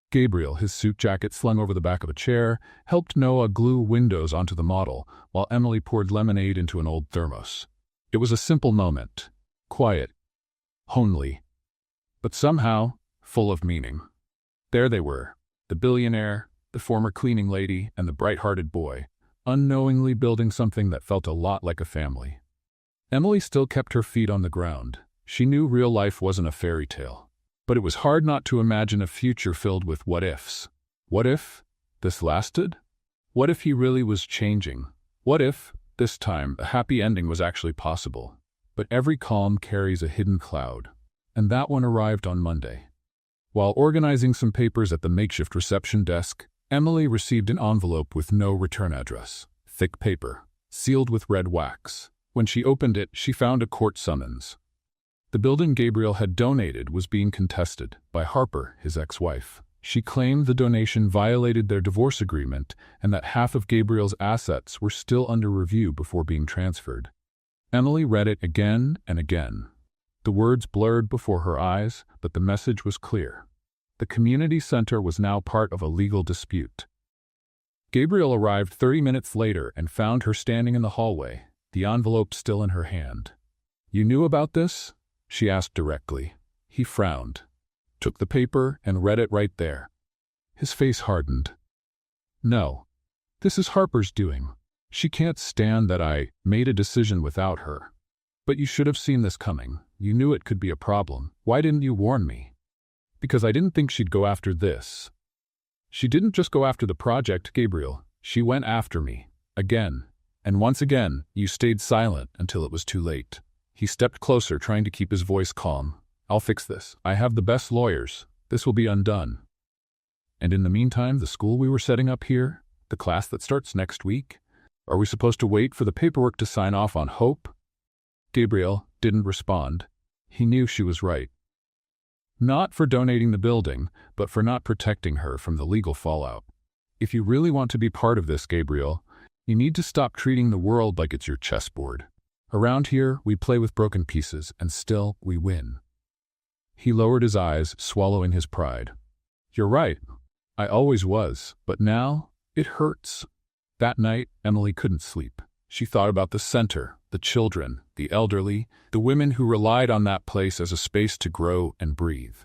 Gabriel, his suit jacket slung over the back of a chair, helped Noah glue windows onto the model, while Emily poured lemonade into an old thermos. It was a simple moment. Quiet. Homely. But somehow, full of meaning. There they were, the billionaire, the former cleaning lady, and the bright-hearted boy, unknowingly building something that felt a lot like a family. Emily still kept her feet on the ground. She knew real life wasn't a fairy tale. But it was hard not to imagine a future filled with what-ifs. What if this lasted? What if he really was changing? What if, this time, a happy ending was actually possible? But every calm carries a hidden cloud. And that one arrived on Monday. While organizing some papers at the makeshift reception desk, Emily received an envelope with no return address. Thick paper, sealed with red wax. When she opened it, she found a court summons. The building Gabriel had donated was being contested by Harper, his ex-wife. She claimed the donation violated their divorce agreement and that half of Gabriel's assets were still under review before being transferred. Emily read it again and again. The words blurred before her eyes, but the message was clear. The community center was now part of a legal dispute. Gabriel arrived 30 minutes later and found her standing in the hallway, the envelope still in her hand. You knew about this? She asked directly. He frowned, took the paper, and read it right there. His face hardened. No, this is Harper's doing. She can't stand that I made a decision without her. But you should have seen this coming. You knew it could be a problem. Why didn't you warn me? Because I didn't think she'd go after this. She didn't just go after the project, Gabriel. She went after me. Again. And once again, you stayed silent until it was too late. He stepped closer, trying to keep his voice calm. I'll fix this. I have the best lawyers. This will be undone. And in the meantime, the school we were setting up here, the class that starts next week, are we supposed to wait for the paperwork to sign off on hope? Gabriel didn't respond. He knew she was right. Not for donating the building, but for not protecting her from the legal fallout. If you really want to be part of this, Gabriel, you need to stop treating the world like it's your chessboard. Around here, we play with broken pieces, and still, we win. He lowered his eyes, swallowing his pride. You're right. I always was, but now, it hurts. That night, Emily couldn't sleep. She thought about the center, the children, the elderly, the women who relied on that place as a space to grow and breathe.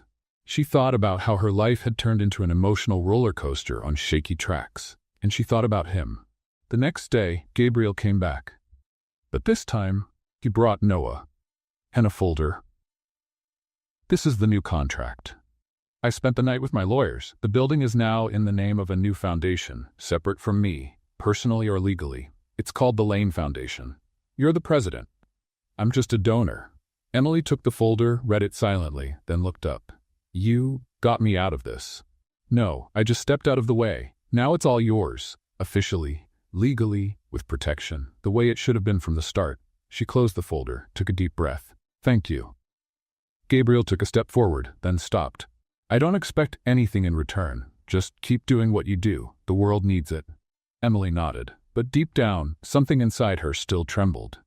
She thought about how her life had turned into an emotional roller coaster on shaky tracks, and she thought about him. The next day, Gabriel came back. But this time, he brought Noah and a folder. This is the new contract. I spent the night with my lawyers. The building is now in the name of a new foundation, separate from me, personally or legally. It's called the Lane Foundation. You're the president. I'm just a donor. Emily took the folder, read it silently, then looked up. You got me out of this. No, I just stepped out of the way. Now it's all yours, officially. Legally, with protection, the way it should have been from the start. She closed the folder, took a deep breath. Thank you. Gabriel took a step forward, then stopped. I don't expect anything in return. Just keep doing what you do. The world needs it. Emily nodded, but deep down, something inside her still trembled.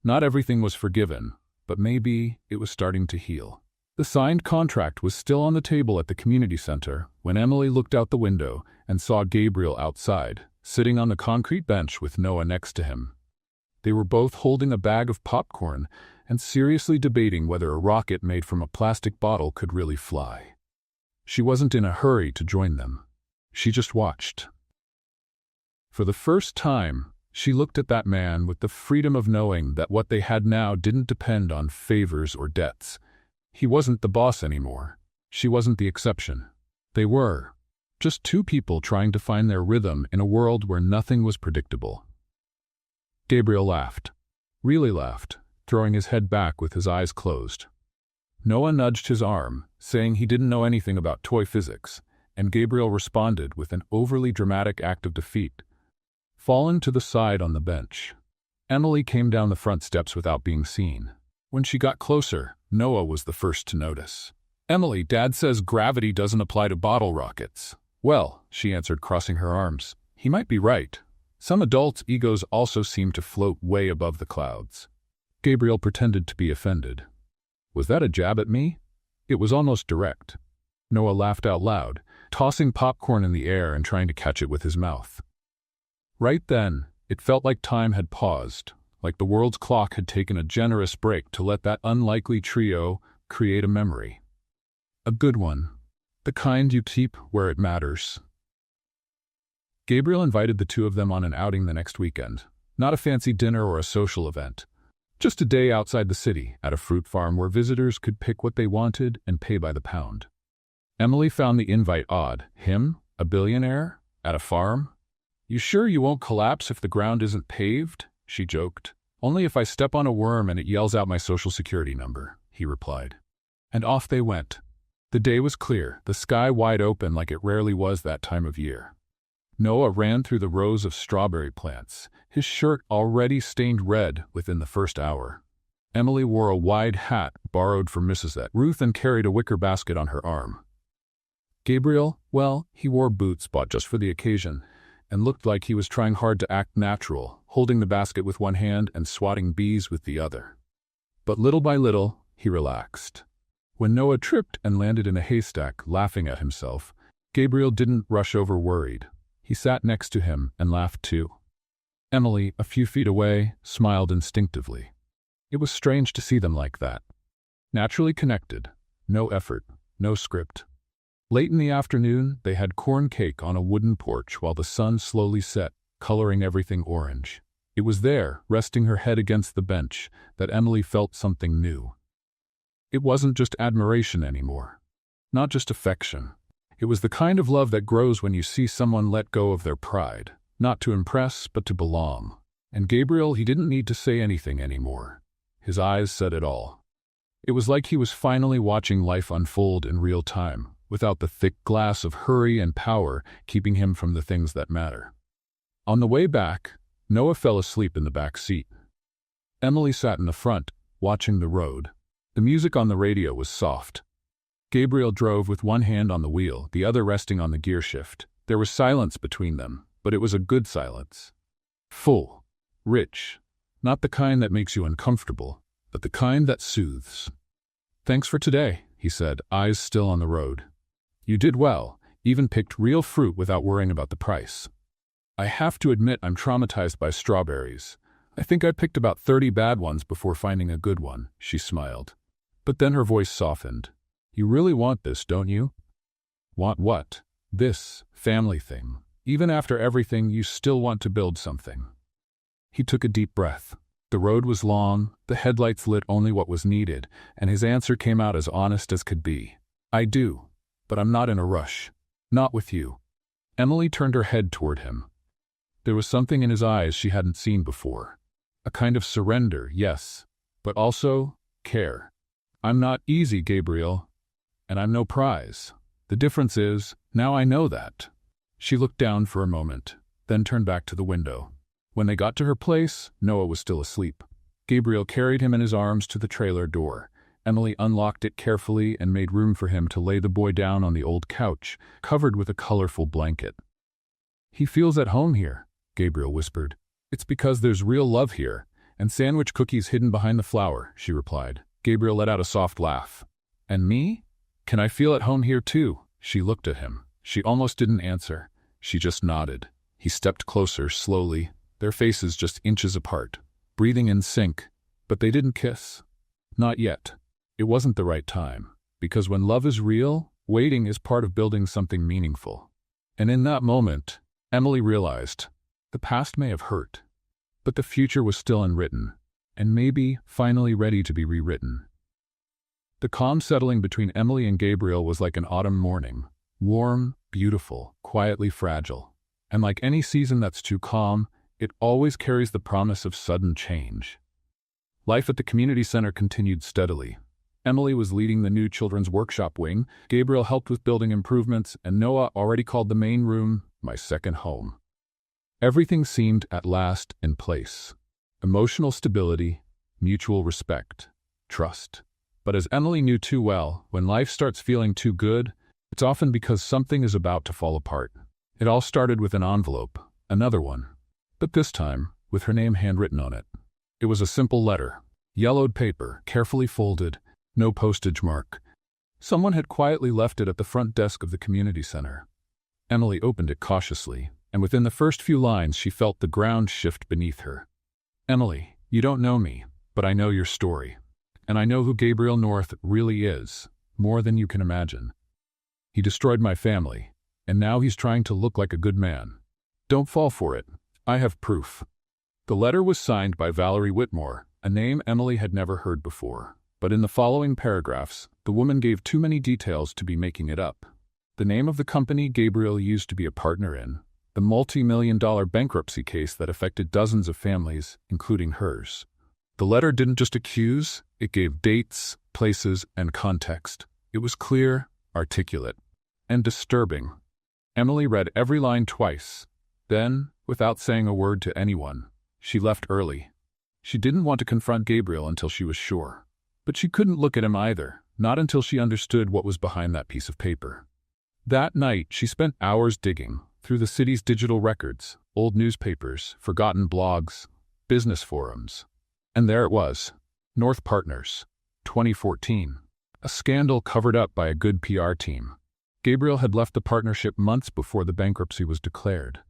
Not everything was forgiven, but maybe it was starting to heal. The signed contract was still on the table at the community center when Emily looked out the window and saw Gabriel outside, sitting on the concrete bench with Noah next to him. They were both holding a bag of popcorn and seriously debating whether a rocket made from a plastic bottle could really fly. She wasn't in a hurry to join them. She just watched. For the first time, she looked at that man with the freedom of knowing that what they had now didn't depend on favors or debts. He wasn't the boss anymore. She wasn't the exception. They were. Just two people trying to find their rhythm in a world where nothing was predictable. Gabriel laughed. Really laughed, throwing his head back with his eyes closed. Noah nudged his arm, saying he didn't know anything about toy physics, and Gabriel responded with an overly dramatic act of defeat, falling to the side on the bench. Emily came down the front steps without being seen. When she got closer, Noah was the first to notice. "Emily, Dad says gravity doesn't apply to bottle rockets." "Well," she answered, crossing her arms, "he might be right. Some adults' egos also seem to float way above the clouds." Gabriel pretended to be offended. "Was that a jab at me?" It was almost direct. Noah laughed out loud, tossing popcorn in the air and trying to catch it with his mouth. Right then, it felt like time had paused, like the world's clock had taken a generous break to let that unlikely trio create a memory. A good one. The kind you keep where it matters. Gabriel invited the two of them on an outing the next weekend. Not a fancy dinner or a social event. Just a day outside the city, at a fruit farm where visitors could pick what they wanted and pay by the pound. Emily found the invite odd. Him? A billionaire? At a farm? "You sure you won't collapse if the ground isn't paved?" she joked. "Only if I step on a worm and it yells out my social security number," he replied. And off they went. The day was clear, the sky wide open like it rarely was that time of year. Noah ran through the rows of strawberry plants, his shirt already stained red within the first hour. Emily wore a wide hat borrowed from Mrs. Ruth and carried a wicker basket on her arm. Gabriel, well, he wore boots bought just for the occasion, and looked like he was trying hard to act natural, holding the basket with one hand and swatting bees with the other. But little by little, he relaxed. When Noah tripped and landed in a haystack, laughing at himself, Gabriel didn't rush over worried. He sat next to him and laughed too. Emily, a few feet away, smiled instinctively. It was strange to see them like that. Naturally connected. No effort, no script. Late in the afternoon, they had corn cake on a wooden porch while the sun slowly set, coloring everything orange. It was there, resting her head against the bench, that Emily felt something new. It wasn't just admiration anymore. Not just affection. It was the kind of love that grows when you see someone let go of their pride, not to impress, but to belong. And Gabriel, he didn't need to say anything anymore. His eyes said it all. It was like he was finally watching life unfold in real time, without the thick glass of hurry and power keeping him from the things that matter. On the way back, Noah fell asleep in the back seat. Emily sat in the front, watching the road. The music on the radio was soft. Gabriel drove with one hand on the wheel, the other resting on the gear shift. There was silence between them, but it was a good silence. Full. Rich. Not the kind that makes you uncomfortable, but the kind that soothes. "Thanks for today," he said, eyes still on the road. "You did well, even picked real fruit without worrying about the price." "I have to admit I'm traumatized by strawberries. I think I picked about 30 bad ones before finding a good one," she smiled. But then her voice softened. "You really want this, don't you?" "Want what?" "This family thing. Even after everything, you still want to build something." He took a deep breath. The road was long, the headlights lit only what was needed, and his answer came out as honest as could be. "I do, but I'm not in a rush. Not with you." Emily turned her head toward him. There was something in his eyes she hadn't seen before. A kind of surrender, yes, but also care. "I'm not easy, Gabriel, and I'm no prize. The difference is, now I know that." She looked down for a moment, then turned back to the window. When they got to her place, Noah was still asleep. Gabriel carried him in his arms to the trailer door. Emily unlocked it carefully and made room for him to lay the boy down on the old couch, covered with a colorful blanket. "He feels at home here," Gabriel whispered. "It's because there's real love here, and sandwich cookies hidden behind the flour," she replied. Gabriel let out a soft laugh. "And me? Can I feel at home here too?" She looked at him. She almost didn't answer. She just nodded. He stepped closer, slowly, their faces just inches apart, breathing in sync, but they didn't kiss. Not yet. It wasn't the right time, because when love is real, waiting is part of building something meaningful. And in that moment, Emily realized, the past may have hurt, but the future was still unwritten, and maybe finally ready to be rewritten. The calm settling between Emily and Gabriel was like an autumn morning, warm, beautiful, quietly fragile. And like any season that's too calm, it always carries the promise of sudden change. Life at the community center continued steadily. Emily was leading the new children's workshop wing, Gabriel helped with building improvements, and Noah already called the main room my second home. Everything seemed at last in place. Emotional stability, mutual respect, trust. But as Emily knew too well, when life starts feeling too good, it's often because something is about to fall apart. It all started with an envelope, another one, but this time with her name handwritten on it. It was a simple letter, yellowed paper, carefully folded, no postage mark. Someone had quietly left it at the front desk of the community center. Emily opened it cautiously, and within the first few lines she felt the ground shift beneath her. Emily, you don't know me, but I know your story. And I know who Gabriel North really is, more than you can imagine. He destroyed my family, and now he's trying to look like a good man. Don't fall for it. I have proof. The letter was signed by Valerie Whitmore, a name Emily had never heard before. But in the following paragraphs, the woman gave too many details to be making it up. The name of the company Gabriel used to be a partner in, the multi-million-dollar bankruptcy case that affected dozens of families, including hers. The letter didn't just accuse, it gave dates, places, and context. It was clear, articulate, and disturbing. Emily read every line twice. Then, without saying a word to anyone, she left early. She didn't want to confront Gabriel until she was sure. But she couldn't look at him either, not until she understood what was behind that piece of paper. That night, she spent hours digging through the city's digital records, old newspapers, forgotten blogs, business forums. And there it was, North Partners, 2014. A scandal covered up by a good PR team. Gabriel had left the partnership months before the bankruptcy was declared.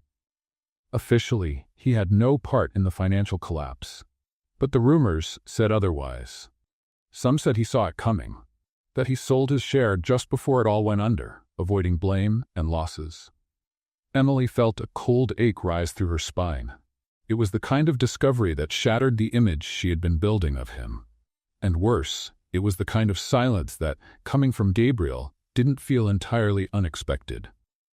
Officially, he had no part in the financial collapse. But the rumors said otherwise. Some said he saw it coming, that he sold his share just before it all went under, avoiding blame and losses. Emily felt a cold ache rise through her spine. It was the kind of discovery that shattered the image she had been building of him. And worse, it was the kind of silence that, coming from Gabriel, didn't feel entirely unexpected.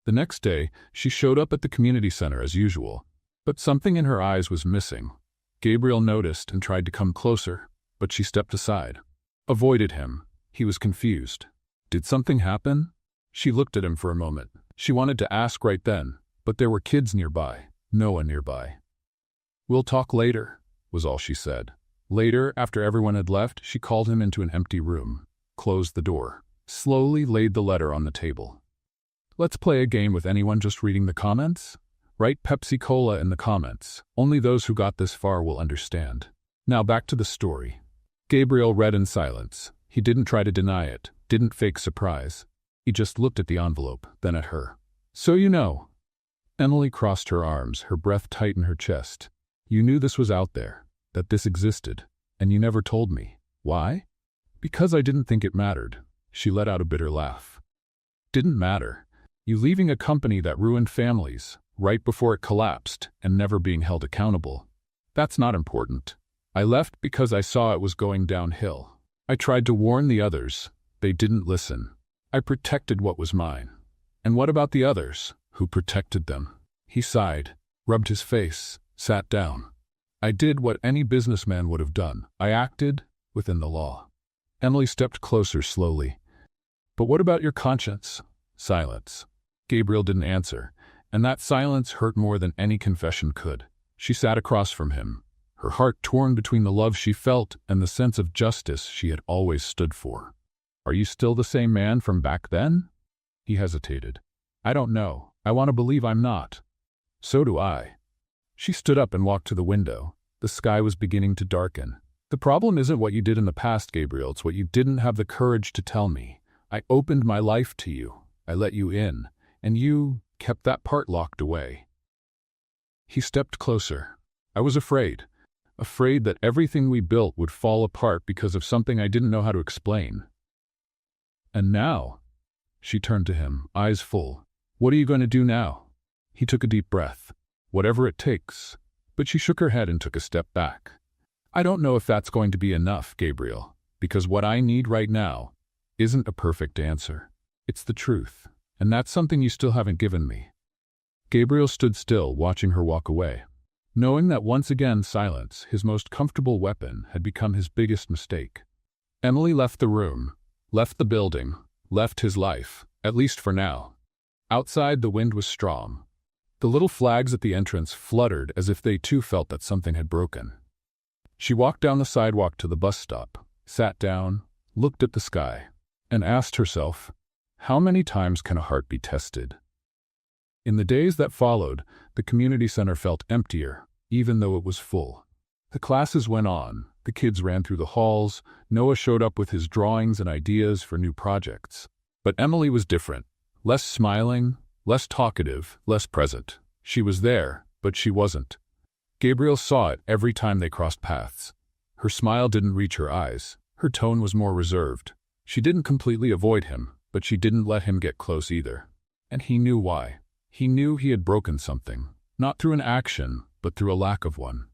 The next day, she showed up at the community center as usual, but something in her eyes was missing. Gabriel noticed and tried to come closer, but she stepped aside. Avoided him. He was confused. Did something happen? She looked at him for a moment. She wanted to ask right then, but there were kids nearby, no one nearby. "We'll talk later," was all she said. Later, after everyone had left, she called him into an empty room, closed the door, slowly laid the letter on the table. "Let's play a game with anyone just reading the comments? Write Pepsi Cola in the comments. Only those who got this far will understand. Now back to the story." Gabriel read in silence. He didn't try to deny it, didn't fake surprise. He just looked at the envelope, then at her. "So you know." Emily crossed her arms, her breath tight in her chest. "You knew this was out there, that this existed, and you never told me. Why?" "Because I didn't think it mattered." She let out a bitter laugh. "Didn't matter? You leaving a company that ruined families, right before it collapsed, and never being held accountable. That's not important. I left because I saw it was going downhill. I tried to warn the others. They didn't listen. I protected what was mine. And what about the others? Who protected them?" He sighed, rubbed his face, sat down. "I did what any businessman would have done. I acted within the law." Emily stepped closer slowly. "But what about your conscience?" Silence. Gabriel didn't answer, and that silence hurt more than any confession could. She sat across from him, her heart torn between the love she felt and the sense of justice she had always stood for. "Are you still the same man from back then?" He hesitated. "I don't know. I want to believe I'm not." "So do I." She stood up and walked to the window. The sky was beginning to darken. "The problem isn't what you did in the past, Gabriel. It's what you didn't have the courage to tell me. I opened my life to you. I let you in, and you kept that part locked away." He stepped closer. "I was afraid that everything we built would fall apart because of something I didn't know how to explain. And now," she turned to him, eyes full, "what are you going to do now?" He took a deep breath. "Whatever it takes." But she shook her head and took a step back. "I don't know if that's going to be enough, Gabriel, because what I need right now isn't a perfect answer. It's the truth. And that's something you still haven't given me. Gabriel stood still, watching her walk away, knowing that once again silence, his most comfortable weapon, had become his biggest mistake. Emily left the room, left the building, left his life, at least for now. Outside, the wind was strong. The little flags at the entrance fluttered as if they too felt that something had broken. She walked down the sidewalk to the bus stop, sat down, looked at the sky, and asked herself, how many times can a heart be tested? In the days that followed, the community center felt emptier, even though it was full. The classes went on, the kids ran through the halls, Noah showed up with his drawings and ideas for new projects. But Emily was different, less smiling, less talkative, less present. She was there, but she wasn't. Gabriel saw it every time they crossed paths. Her smile didn't reach her eyes. Her tone was more reserved. She didn't completely avoid him, but she didn't let him get close either. And he knew why. He knew he had broken something, not through an action, but through a lack of one.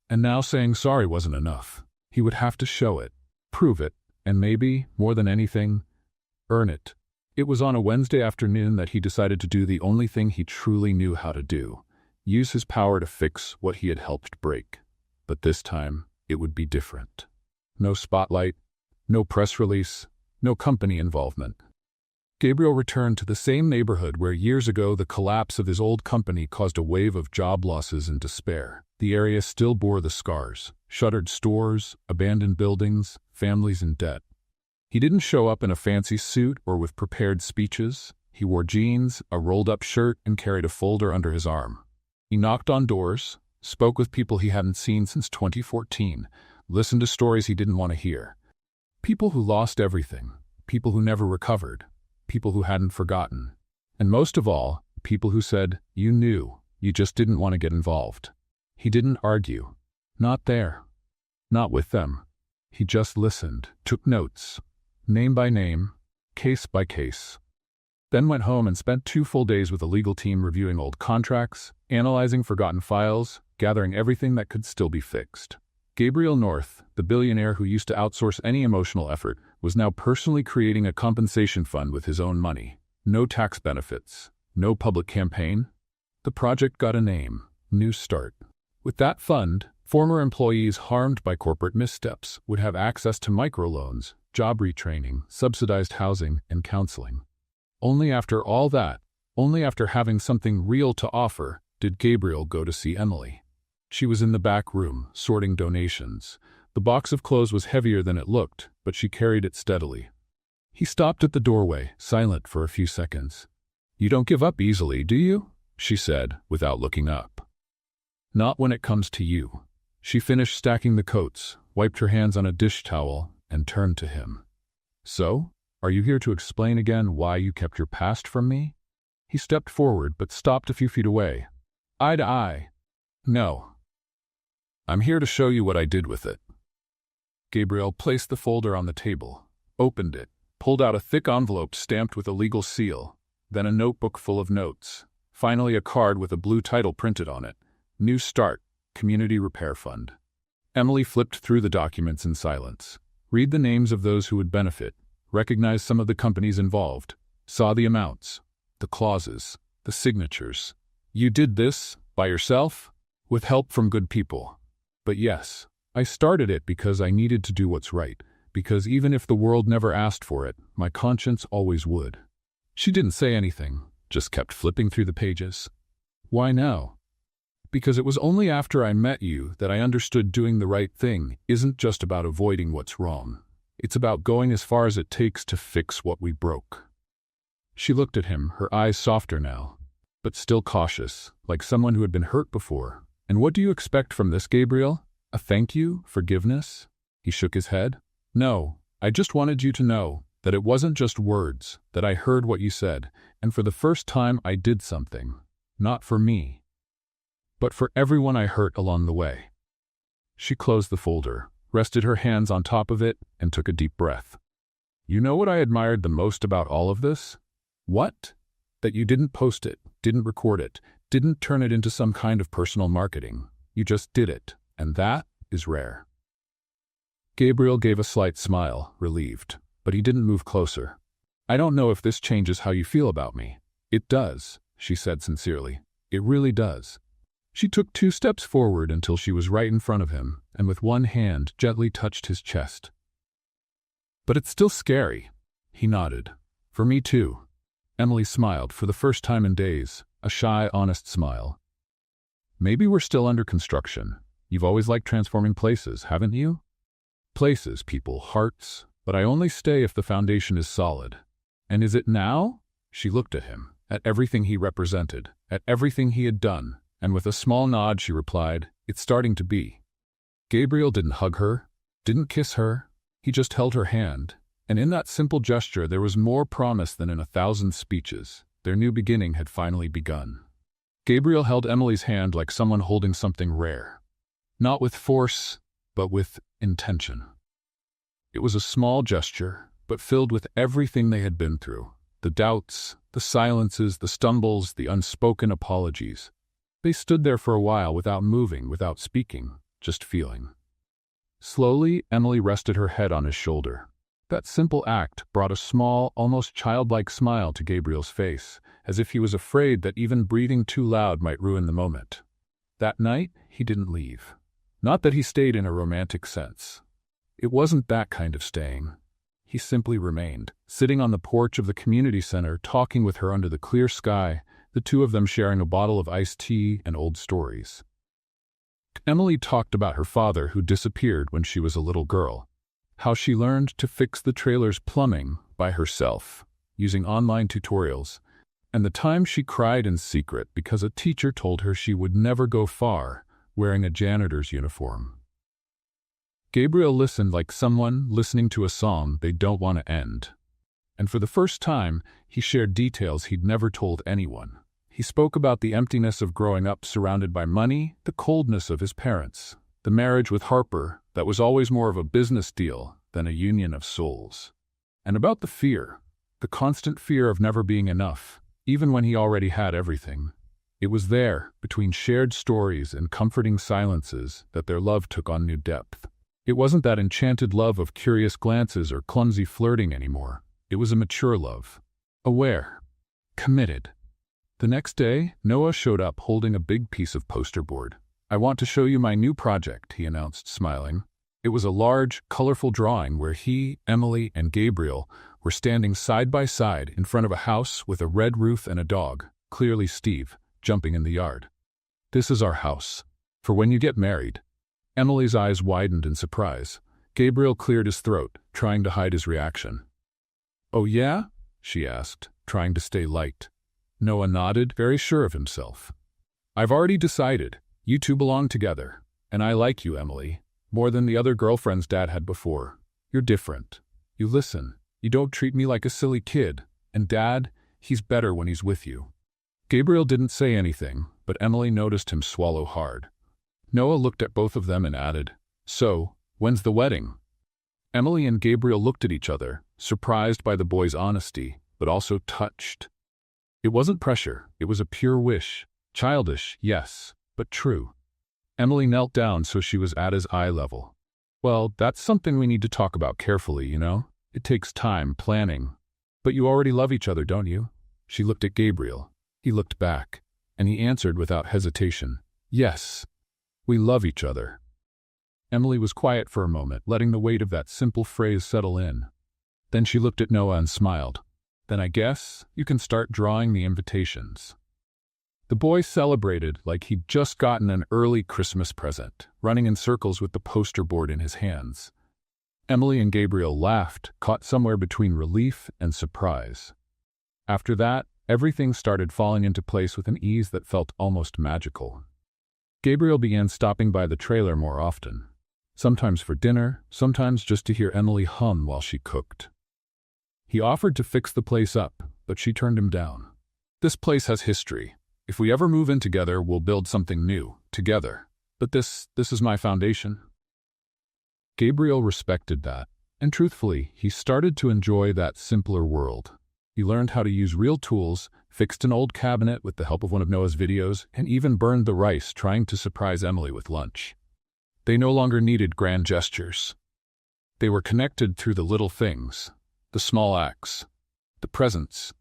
And now saying sorry wasn't enough. He would have to show it, prove it, and maybe, more than anything, earn it. It was on a Wednesday afternoon that he decided to do the only thing he truly knew how to do, use his power to fix what he had helped break. But this time, it would be different. No spotlight, no press release, no company involvement. Gabriel returned to the same neighborhood where years ago the collapse of his old company caused a wave of job losses and despair. The area still bore the scars: shuttered stores, abandoned buildings, families in debt. He didn't show up in a fancy suit or with prepared speeches. He wore jeans, a rolled-up shirt, and carried a folder under his arm. He knocked on doors, spoke with people he hadn't seen since 2014, listened to stories he didn't want to hear. People who lost everything, people who never recovered, people who hadn't forgotten. And most of all, people who said, you knew, you just didn't want to get involved. He didn't argue. Not there. Not with them. He just listened, took notes, name by name, case by case. Then went home and spent 2 full days with a legal team reviewing old contracts, analyzing forgotten files, gathering everything that could still be fixed. Gabriel North, the billionaire who used to outsource any emotional effort, was now personally creating a compensation fund with his own money. No tax benefits, no public campaign. The project got a name: New Start. With that fund, former employees harmed by corporate missteps would have access to microloans, job retraining, subsidized housing, and counseling. Only after all that, only after having something real to offer, did Gabriel go to see Emily. She was in the back room, sorting donations. The box of clothes was heavier than it looked, but she carried it steadily. He stopped at the doorway, silent for a few seconds. "You don't give up easily, do you?" she said, without looking up. "Not when it comes to you." She finished stacking the coats, wiped her hands on a dish towel, and turned to him. "So, are you here to explain again why you kept your past from me?" He stepped forward, but stopped a few feet away. Eye to eye. "No. I'm here to show you what I did with it." Gabriel placed the folder on the table, opened it, pulled out a thick envelope stamped with a legal seal, then a notebook full of notes, finally a card with a blue title printed on it: New Start, Community Repair Fund. Emily flipped through the documents in silence, read the names of those who would benefit, recognized some of the companies involved, saw the amounts, the clauses, the signatures. "You did this, by yourself?" "With help from good people. But yes, I started it because I needed to do what's right, because even if the world never asked for it, my conscience always would." She didn't say anything, just kept flipping through the pages. "Why now?" "Because it was only after I met you that I understood doing the right thing isn't just about avoiding what's wrong. It's about going as far as it takes to fix what we broke." She looked at him, her eyes softer now, but still cautious, like someone who had been hurt before. "And what do you expect from this, Gabriel? A thank you? Forgiveness?" He shook his head. "No, I just wanted you to know that it wasn't just words, that I heard what you said, and for the first time I did something. Not for me, but for everyone I hurt along the way." She closed the folder, rested her hands on top of it, and took a deep breath. "You know what I admired the most about all of this?" "What?" "That you didn't post it, didn't record it, didn't turn it into some kind of personal marketing. You just did it, and that is rare." Gabriel gave a slight smile, relieved, but he didn't move closer. I don't know if this changes how you feel about me. It does, she said sincerely. It really does. She took 2 steps forward until she was right in front of him, and with one hand gently touched his chest. But it's still scary. He nodded. For me too. Emily smiled for the first time in days, a shy, honest smile. Maybe we're still under construction. You've always liked transforming places, haven't you? Places, people, hearts, but I only stay if the foundation is solid. And is it now? She looked at him, at everything he represented, at everything he had done, and with a small nod she replied, It's starting to be. Gabriel didn't hug her, didn't kiss her, he just held her hand, and in that simple gesture there was more promise than in 1,000 speeches. Their new beginning had finally begun. Gabriel held Emily's hand like someone holding something rare. Not with force, but with intention. It was a small gesture, but filled with everything they had been through. The doubts, the silences, the stumbles, the unspoken apologies. They stood there for a while without moving, without speaking, just feeling. Slowly, Emily rested her head on his shoulder. That simple act brought a small, almost childlike smile to Gabriel's face, as if he was afraid that even breathing too loud might ruin the moment. That night, he didn't leave. Not that he stayed in a romantic sense. It wasn't that kind of staying. He simply remained, sitting on the porch of the community center, talking with her under the clear sky, the two of them sharing a bottle of iced tea and old stories. Emily talked about her father who disappeared when she was a little girl, how she learned to fix the trailer's plumbing by herself, using online tutorials, and the time she cried in secret because a teacher told her she would never go far wearing a janitor's uniform. Gabriel listened like someone listening to a song they don't want to end. And for the first time, he shared details he'd never told anyone. He spoke about the emptiness of growing up surrounded by money, the coldness of his parents, the marriage with Harper that was always more of a business deal than a union of souls. And about the fear, the constant fear of never being enough, even when he already had everything. It was there, between shared stories and comforting silences, that their love took on new depth. It wasn't that enchanted love of curious glances or clumsy flirting anymore. It was a mature love. Aware. Committed. The next day, Noah showed up holding a big piece of poster board. I want to show you my new project, he announced, smiling. It was a large, colorful drawing where he, Emily, and Gabriel were standing side by side in front of a house with a red roof and a dog, clearly Steve, jumping in the yard. This is our house. For when you get married. Emily's eyes widened in surprise. Gabriel cleared his throat, trying to hide his reaction. Oh yeah? She asked, trying to stay light. Noah nodded, very sure of himself. I've already decided. You two belong together. And I like you, Emily, more than the other girlfriends Dad had before. You're different. You listen. You don't treat me like a silly kid. And Dad, he's better when he's with you. Gabriel didn't say anything, but Emily noticed him swallow hard. Noah looked at both of them and added, So, when's the wedding? Emily and Gabriel looked at each other, surprised by the boy's honesty, but also touched. It wasn't pressure, it was a pure wish. Childish, yes, but true. Emily knelt down so she was at his eye level. Well, that's something we need to talk about carefully, you know? It takes time, planning. But you already love each other, don't you? She looked at Gabriel. He looked back, and he answered without hesitation. Yes. We love each other. Emily was quiet for a moment, letting the weight of that simple phrase settle in. Then she looked at Noah and smiled. Then I guess you can start drawing the invitations. The boy celebrated like he'd just gotten an early Christmas present, running in circles with the poster board in his hands. Emily and Gabriel laughed, caught somewhere between relief and surprise. After that, everything started falling into place with an ease that felt almost magical. Gabriel began stopping by the trailer more often. Sometimes for dinner, sometimes just to hear Emily hum while she cooked. He offered to fix the place up, but she turned him down. This place has history. If we ever move in together, we'll build something new, together. But this is my foundation. Gabriel respected that, and truthfully, he started to enjoy that simpler world. He learned how to use real tools, fixed an old cabinet with the help of one of Noah's videos, and even burned the rice trying to surprise Emily with lunch. They no longer needed grand gestures. They were connected through the little things, the small acts. The presents.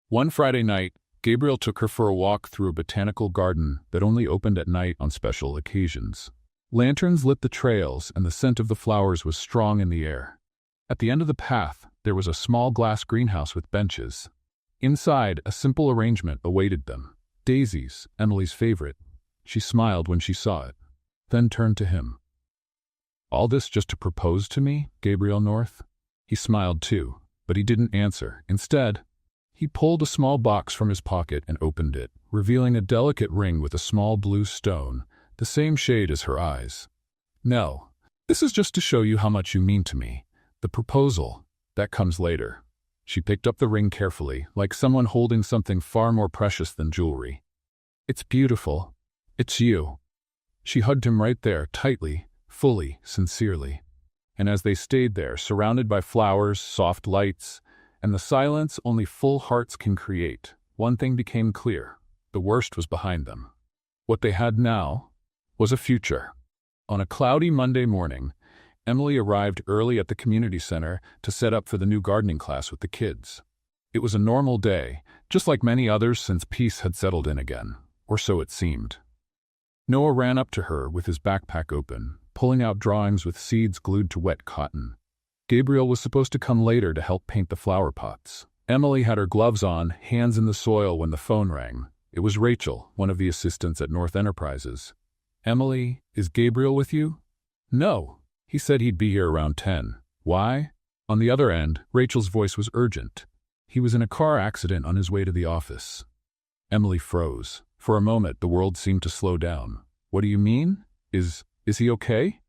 One Friday night, Gabriel took her for a walk through a botanical garden that only opened at night on special occasions. Lanterns lit the trails, and the scent of the flowers was strong in the air. At the end of the path, there was a small glass greenhouse with benches. Inside, a simple arrangement awaited them. Daisies, Emily's favorite. She smiled when she saw it, then turned to him. "All this just to propose to me, Gabriel North?" He smiled too, but he didn't answer. Instead, he pulled a small box from his pocket and opened it, revealing a delicate ring with a small blue stone, the same shade as her eyes. "No, this is just to show you how much you mean to me. The proposal, that comes later." She picked up the ring carefully, like someone holding something far more precious than jewelry. "It's beautiful. It's you." She hugged him right there, tightly, fully, sincerely. And as they stayed there, surrounded by flowers, soft lights, and the silence only full hearts can create, one thing became clear. The worst was behind them. What they had now was a future. On a cloudy Monday morning, Emily arrived early at the community center to set up for the new gardening class with the kids. It was a normal day, just like many others since peace had settled in again, or so it seemed. Noah ran up to her with his backpack open, pulling out drawings with seeds glued to wet cotton. Gabriel was supposed to come later to help paint the flower pots. Emily had her gloves on, hands in the soil when the phone rang. It was Rachel, one of the assistants at North Enterprises. "Emily, is Gabriel with you?" "No. He said he'd be here around 10. Why?" On the other end, Rachel's voice was urgent. "He was in a car accident on his way to the office." Emily froze. For a moment, the world seemed to slow down. "What do you mean? Is he okay?"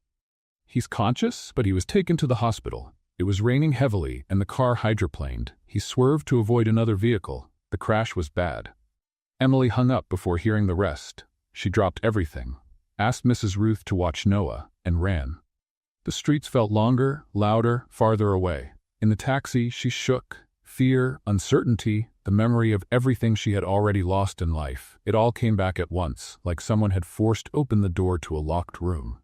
"He's conscious, but he was taken to the hospital. It was raining heavily, and the car hydroplaned. He swerved to avoid another vehicle. The crash was bad." Emily hung up before hearing the rest. She dropped everything, asked Mrs. Ruth to watch Noah, and ran. The streets felt longer, louder, farther away. In the taxi, she shook. Fear, uncertainty, the memory of everything she had already lost in life. It all came back at once, like someone had forced open the door to a locked room.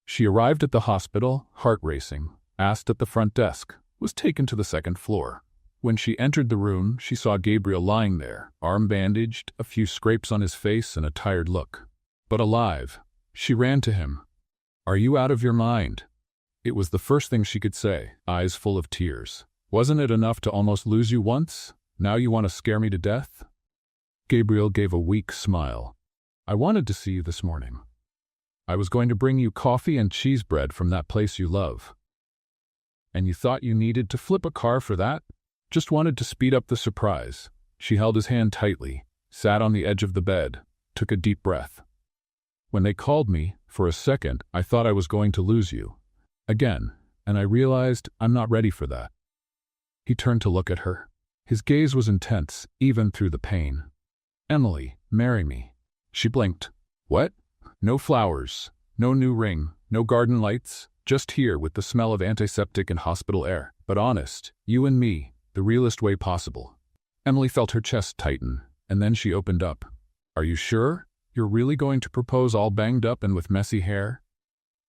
She arrived at the hospital, heart racing, asked at the front desk, was taken to the second floor. When she entered the room, she saw Gabriel lying there, arm bandaged, a few scrapes on his face and a tired look. But alive. She ran to him. "Are you out of your mind?" It was the first thing she could say, eyes full of tears. "Wasn't it enough to almost lose you once? Now you want to scare me to death?" Gabriel gave a weak smile. "I wanted to see you this morning. I was going to bring you coffee and cheese bread from that place you love. And you thought you needed to flip a car for that? Just wanted to speed up the surprise." She held his hand tightly, sat on the edge of the bed, took a deep breath. "When they called me, for a second, I thought I was going to lose you. Again, and I realized I'm not ready for that." He turned to look at her. His gaze was intense, even through the pain. "Emily, marry me." She blinked. "What? No flowers, no new ring, no garden lights, just here with the smell of antiseptic and hospital air. But honest, you and me, the realest way possible." Emily felt her chest tighten, and then she opened up. "Are you sure? You're really going to propose all banged up and with messy hair?"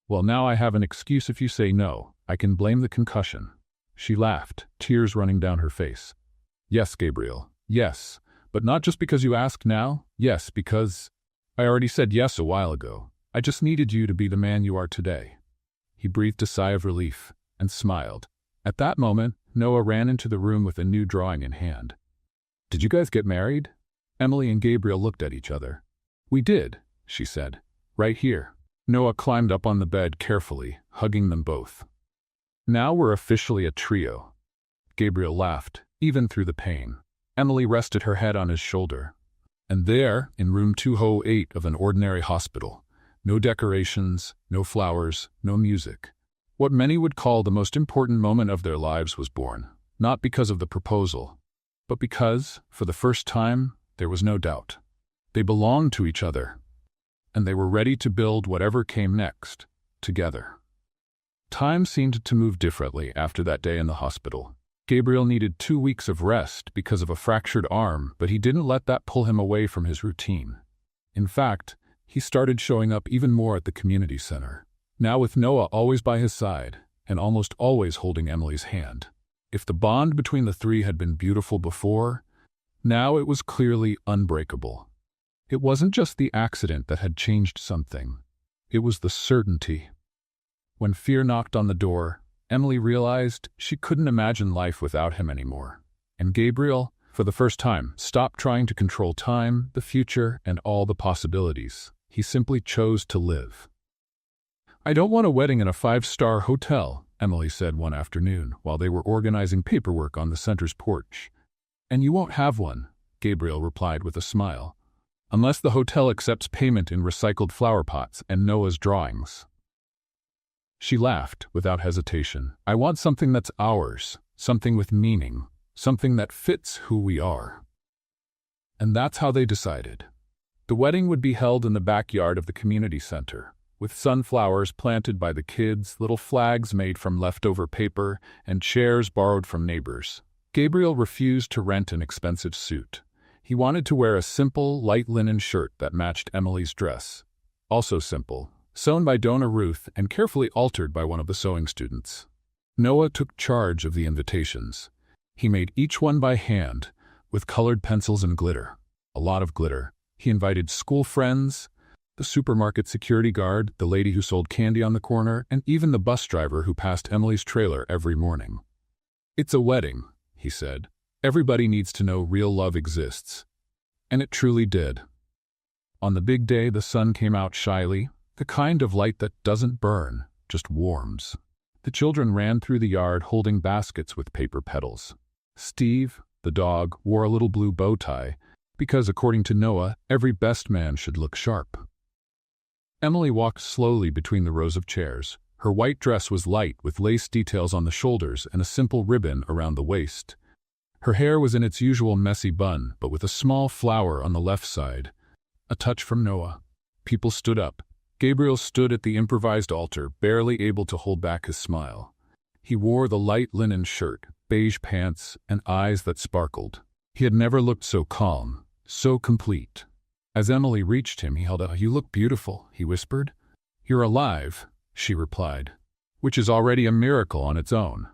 "Well, now I have an excuse if you say no. I can blame the concussion." She laughed, tears running down her face. "Yes, Gabriel, yes, but not just because you asked now. Yes, because I already said yes a while ago. I just needed you to be the man you are today." He breathed a sigh of relief and smiled. At that moment, Noah ran into the room with a new drawing in hand. "Did you guys get married?" Emily and Gabriel looked at each other. "We did," she said. "Right here." Noah climbed up on the bed carefully, hugging them both. "Now we're officially a trio." Gabriel laughed, even through the pain. Emily rested her head on his shoulder. And there, in room 208 of an ordinary hospital, no decorations, no flowers, no music. What many would call the most important moment of their lives was born, not because of the proposal, but because, for the first time, there was no doubt. They belonged to each other, and they were ready to build whatever came next, together. Time seemed to move differently after that day in the hospital. Gabriel needed 2 weeks of rest because of a fractured arm, but he didn't let that pull him away from his routine. In fact, he started showing up even more at the community center, now with Noah always by his side, and almost always holding Emily's hand. If the bond between the three had been beautiful before, now it was clearly unbreakable. It wasn't just the accident that had changed something. It was the certainty. When fear knocked on the door, Emily realized she couldn't imagine life without him anymore. And Gabriel, for the first time, stopped trying to control time, the future, and all the possibilities. He simply chose to live. "I don't want a wedding in a 5-star hotel," Emily said one afternoon while they were organizing paperwork on the center's porch. "And you won't have one," Gabriel replied with a smile, "unless the hotel accepts payment in recycled flower pots and Noah's drawings." She laughed without hesitation. "I want something that's ours, something with meaning, something that fits who we are." And that's how they decided. The wedding would be held in the backyard of the community center, with sunflowers planted by the kids, little flags made from leftover paper, and chairs borrowed from neighbors. Gabriel refused to rent an expensive suit. He wanted to wear a simple, light linen shirt that matched Emily's dress. Also simple, sewn by Donna Ruth and carefully altered by one of the sewing students. Noah took charge of the invitations. He made each one by hand, with colored pencils and glitter. A lot of glitter. He invited school friends, the supermarket security guard, the lady who sold candy on the corner, and even the bus driver who passed Emily's trailer every morning. "It's a wedding," he said. "Everybody needs to know real love exists." And it truly did. On the big day, the sun came out shyly, the kind of light that doesn't burn, just warms. The children ran through the yard holding baskets with paper petals. Steve, the dog, wore a little blue bow tie, because according to Noah, every best man should look sharp. Emily walked slowly between the rows of chairs. Her white dress was light with lace details on the shoulders and a simple ribbon around the waist. Her hair was in its usual messy bun, but with a small flower on the left side. A touch from Noah. People stood up. Gabriel stood at the improvised altar, barely able to hold back his smile. He wore the light linen shirt, beige pants, and eyes that sparkled. He had never looked so calm, so complete. As Emily reached him, he held out. "You look beautiful," he whispered. "You're alive," she replied, which is already a miracle on its own.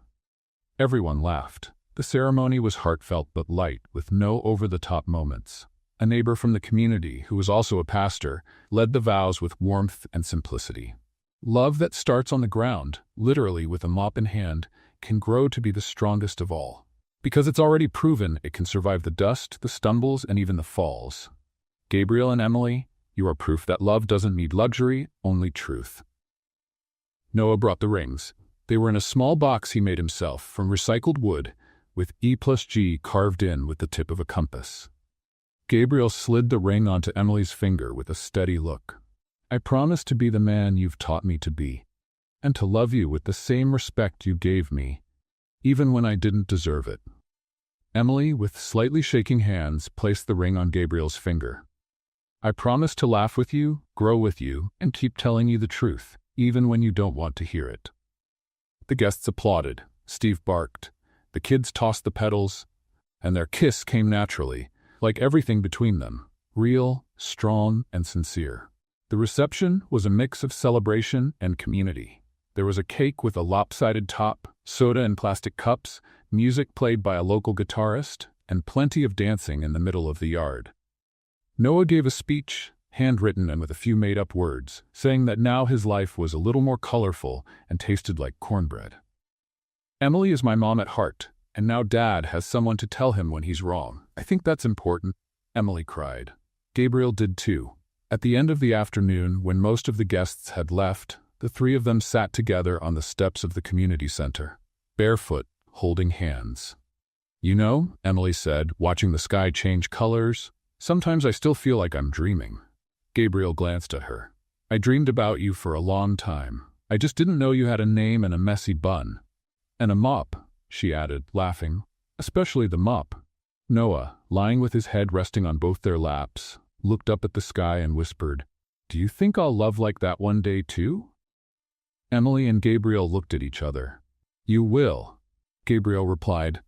Everyone laughed. The ceremony was heartfelt but light, with no over-the-top moments. A neighbor from the community, who was also a pastor, led the vows with warmth and simplicity. Love that starts on the ground, literally with a mop in hand, can grow to be the strongest of all. Because it's already proven it can survive the dust, the stumbles, and even the falls. Gabriel and Emily, you are proof that love doesn't need luxury, only truth. Noah brought the rings. They were in a small box he made himself from recycled wood, with E+G carved in with the tip of a compass. Gabriel slid the ring onto Emily's finger with a steady look. "I promise to be the man you've taught me to be, and to love you with the same respect you gave me, even when I didn't deserve it." Emily, with slightly shaking hands, placed the ring on Gabriel's finger. "I promise to laugh with you, grow with you, and keep telling you the truth, even when you don't want to hear it." The guests applauded. Steve barked. The kids tossed the petals, and their kiss came naturally, like everything between them, real, strong, and sincere. The reception was a mix of celebration and community. There was a cake with a lopsided top, soda in plastic cups, music played by a local guitarist, and plenty of dancing in the middle of the yard. Noah gave a speech, handwritten and with a few made-up words, saying that now his life was a little more colorful and tasted like cornbread. "Emily is my mom at heart, and now Dad has someone to tell him when he's wrong. I think that's important," Emily cried. Gabriel did too. At the end of the afternoon, when most of the guests had left, the three of them sat together on the steps of the community center, barefoot, holding hands. "You know," Emily said, watching the sky change colors, "sometimes I still feel like I'm dreaming." Gabriel glanced at her. "I dreamed about you for a long time. I just didn't know you had a name and a messy bun. And a mop," she added, laughing. "Especially the mop." Noah, lying with his head resting on both their laps, looked up at the sky and whispered, "Do you think I'll love like that one day too?" Emily and Gabriel looked at each other. "You will," Gabriel replied,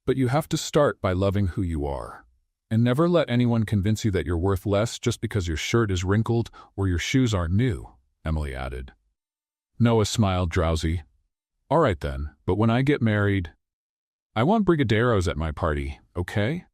"but you have to start by loving who you are. And never let anyone convince you that you're worth less just because your shirt is wrinkled or your shoes aren't new," Emily added. Noah smiled drowsy. "All right then, but when I get married..." I want brigadeiros at my party, okay?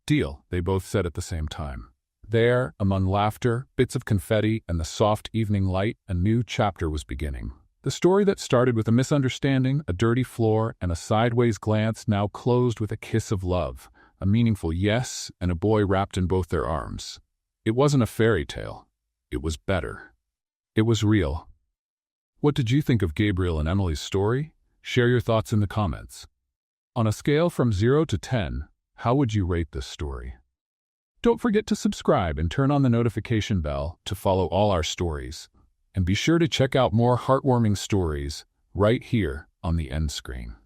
Deal, they both said at the same time. There, among laughter, bits of confetti, and the soft evening light, a new chapter was beginning. The story that started with a misunderstanding, a dirty floor, and a sideways glance now closed with a kiss of love, a meaningful yes, and a boy wrapped in both their arms. It wasn't a fairy tale. It was better. It was real. What did you think of Gabriel and Emily's story? Share your thoughts in the comments. On a scale from 0 to 10, how would you rate this story? Don't forget to subscribe and turn on the notification bell to follow all our stories. And be sure to check out more heartwarming stories right here on the end screen.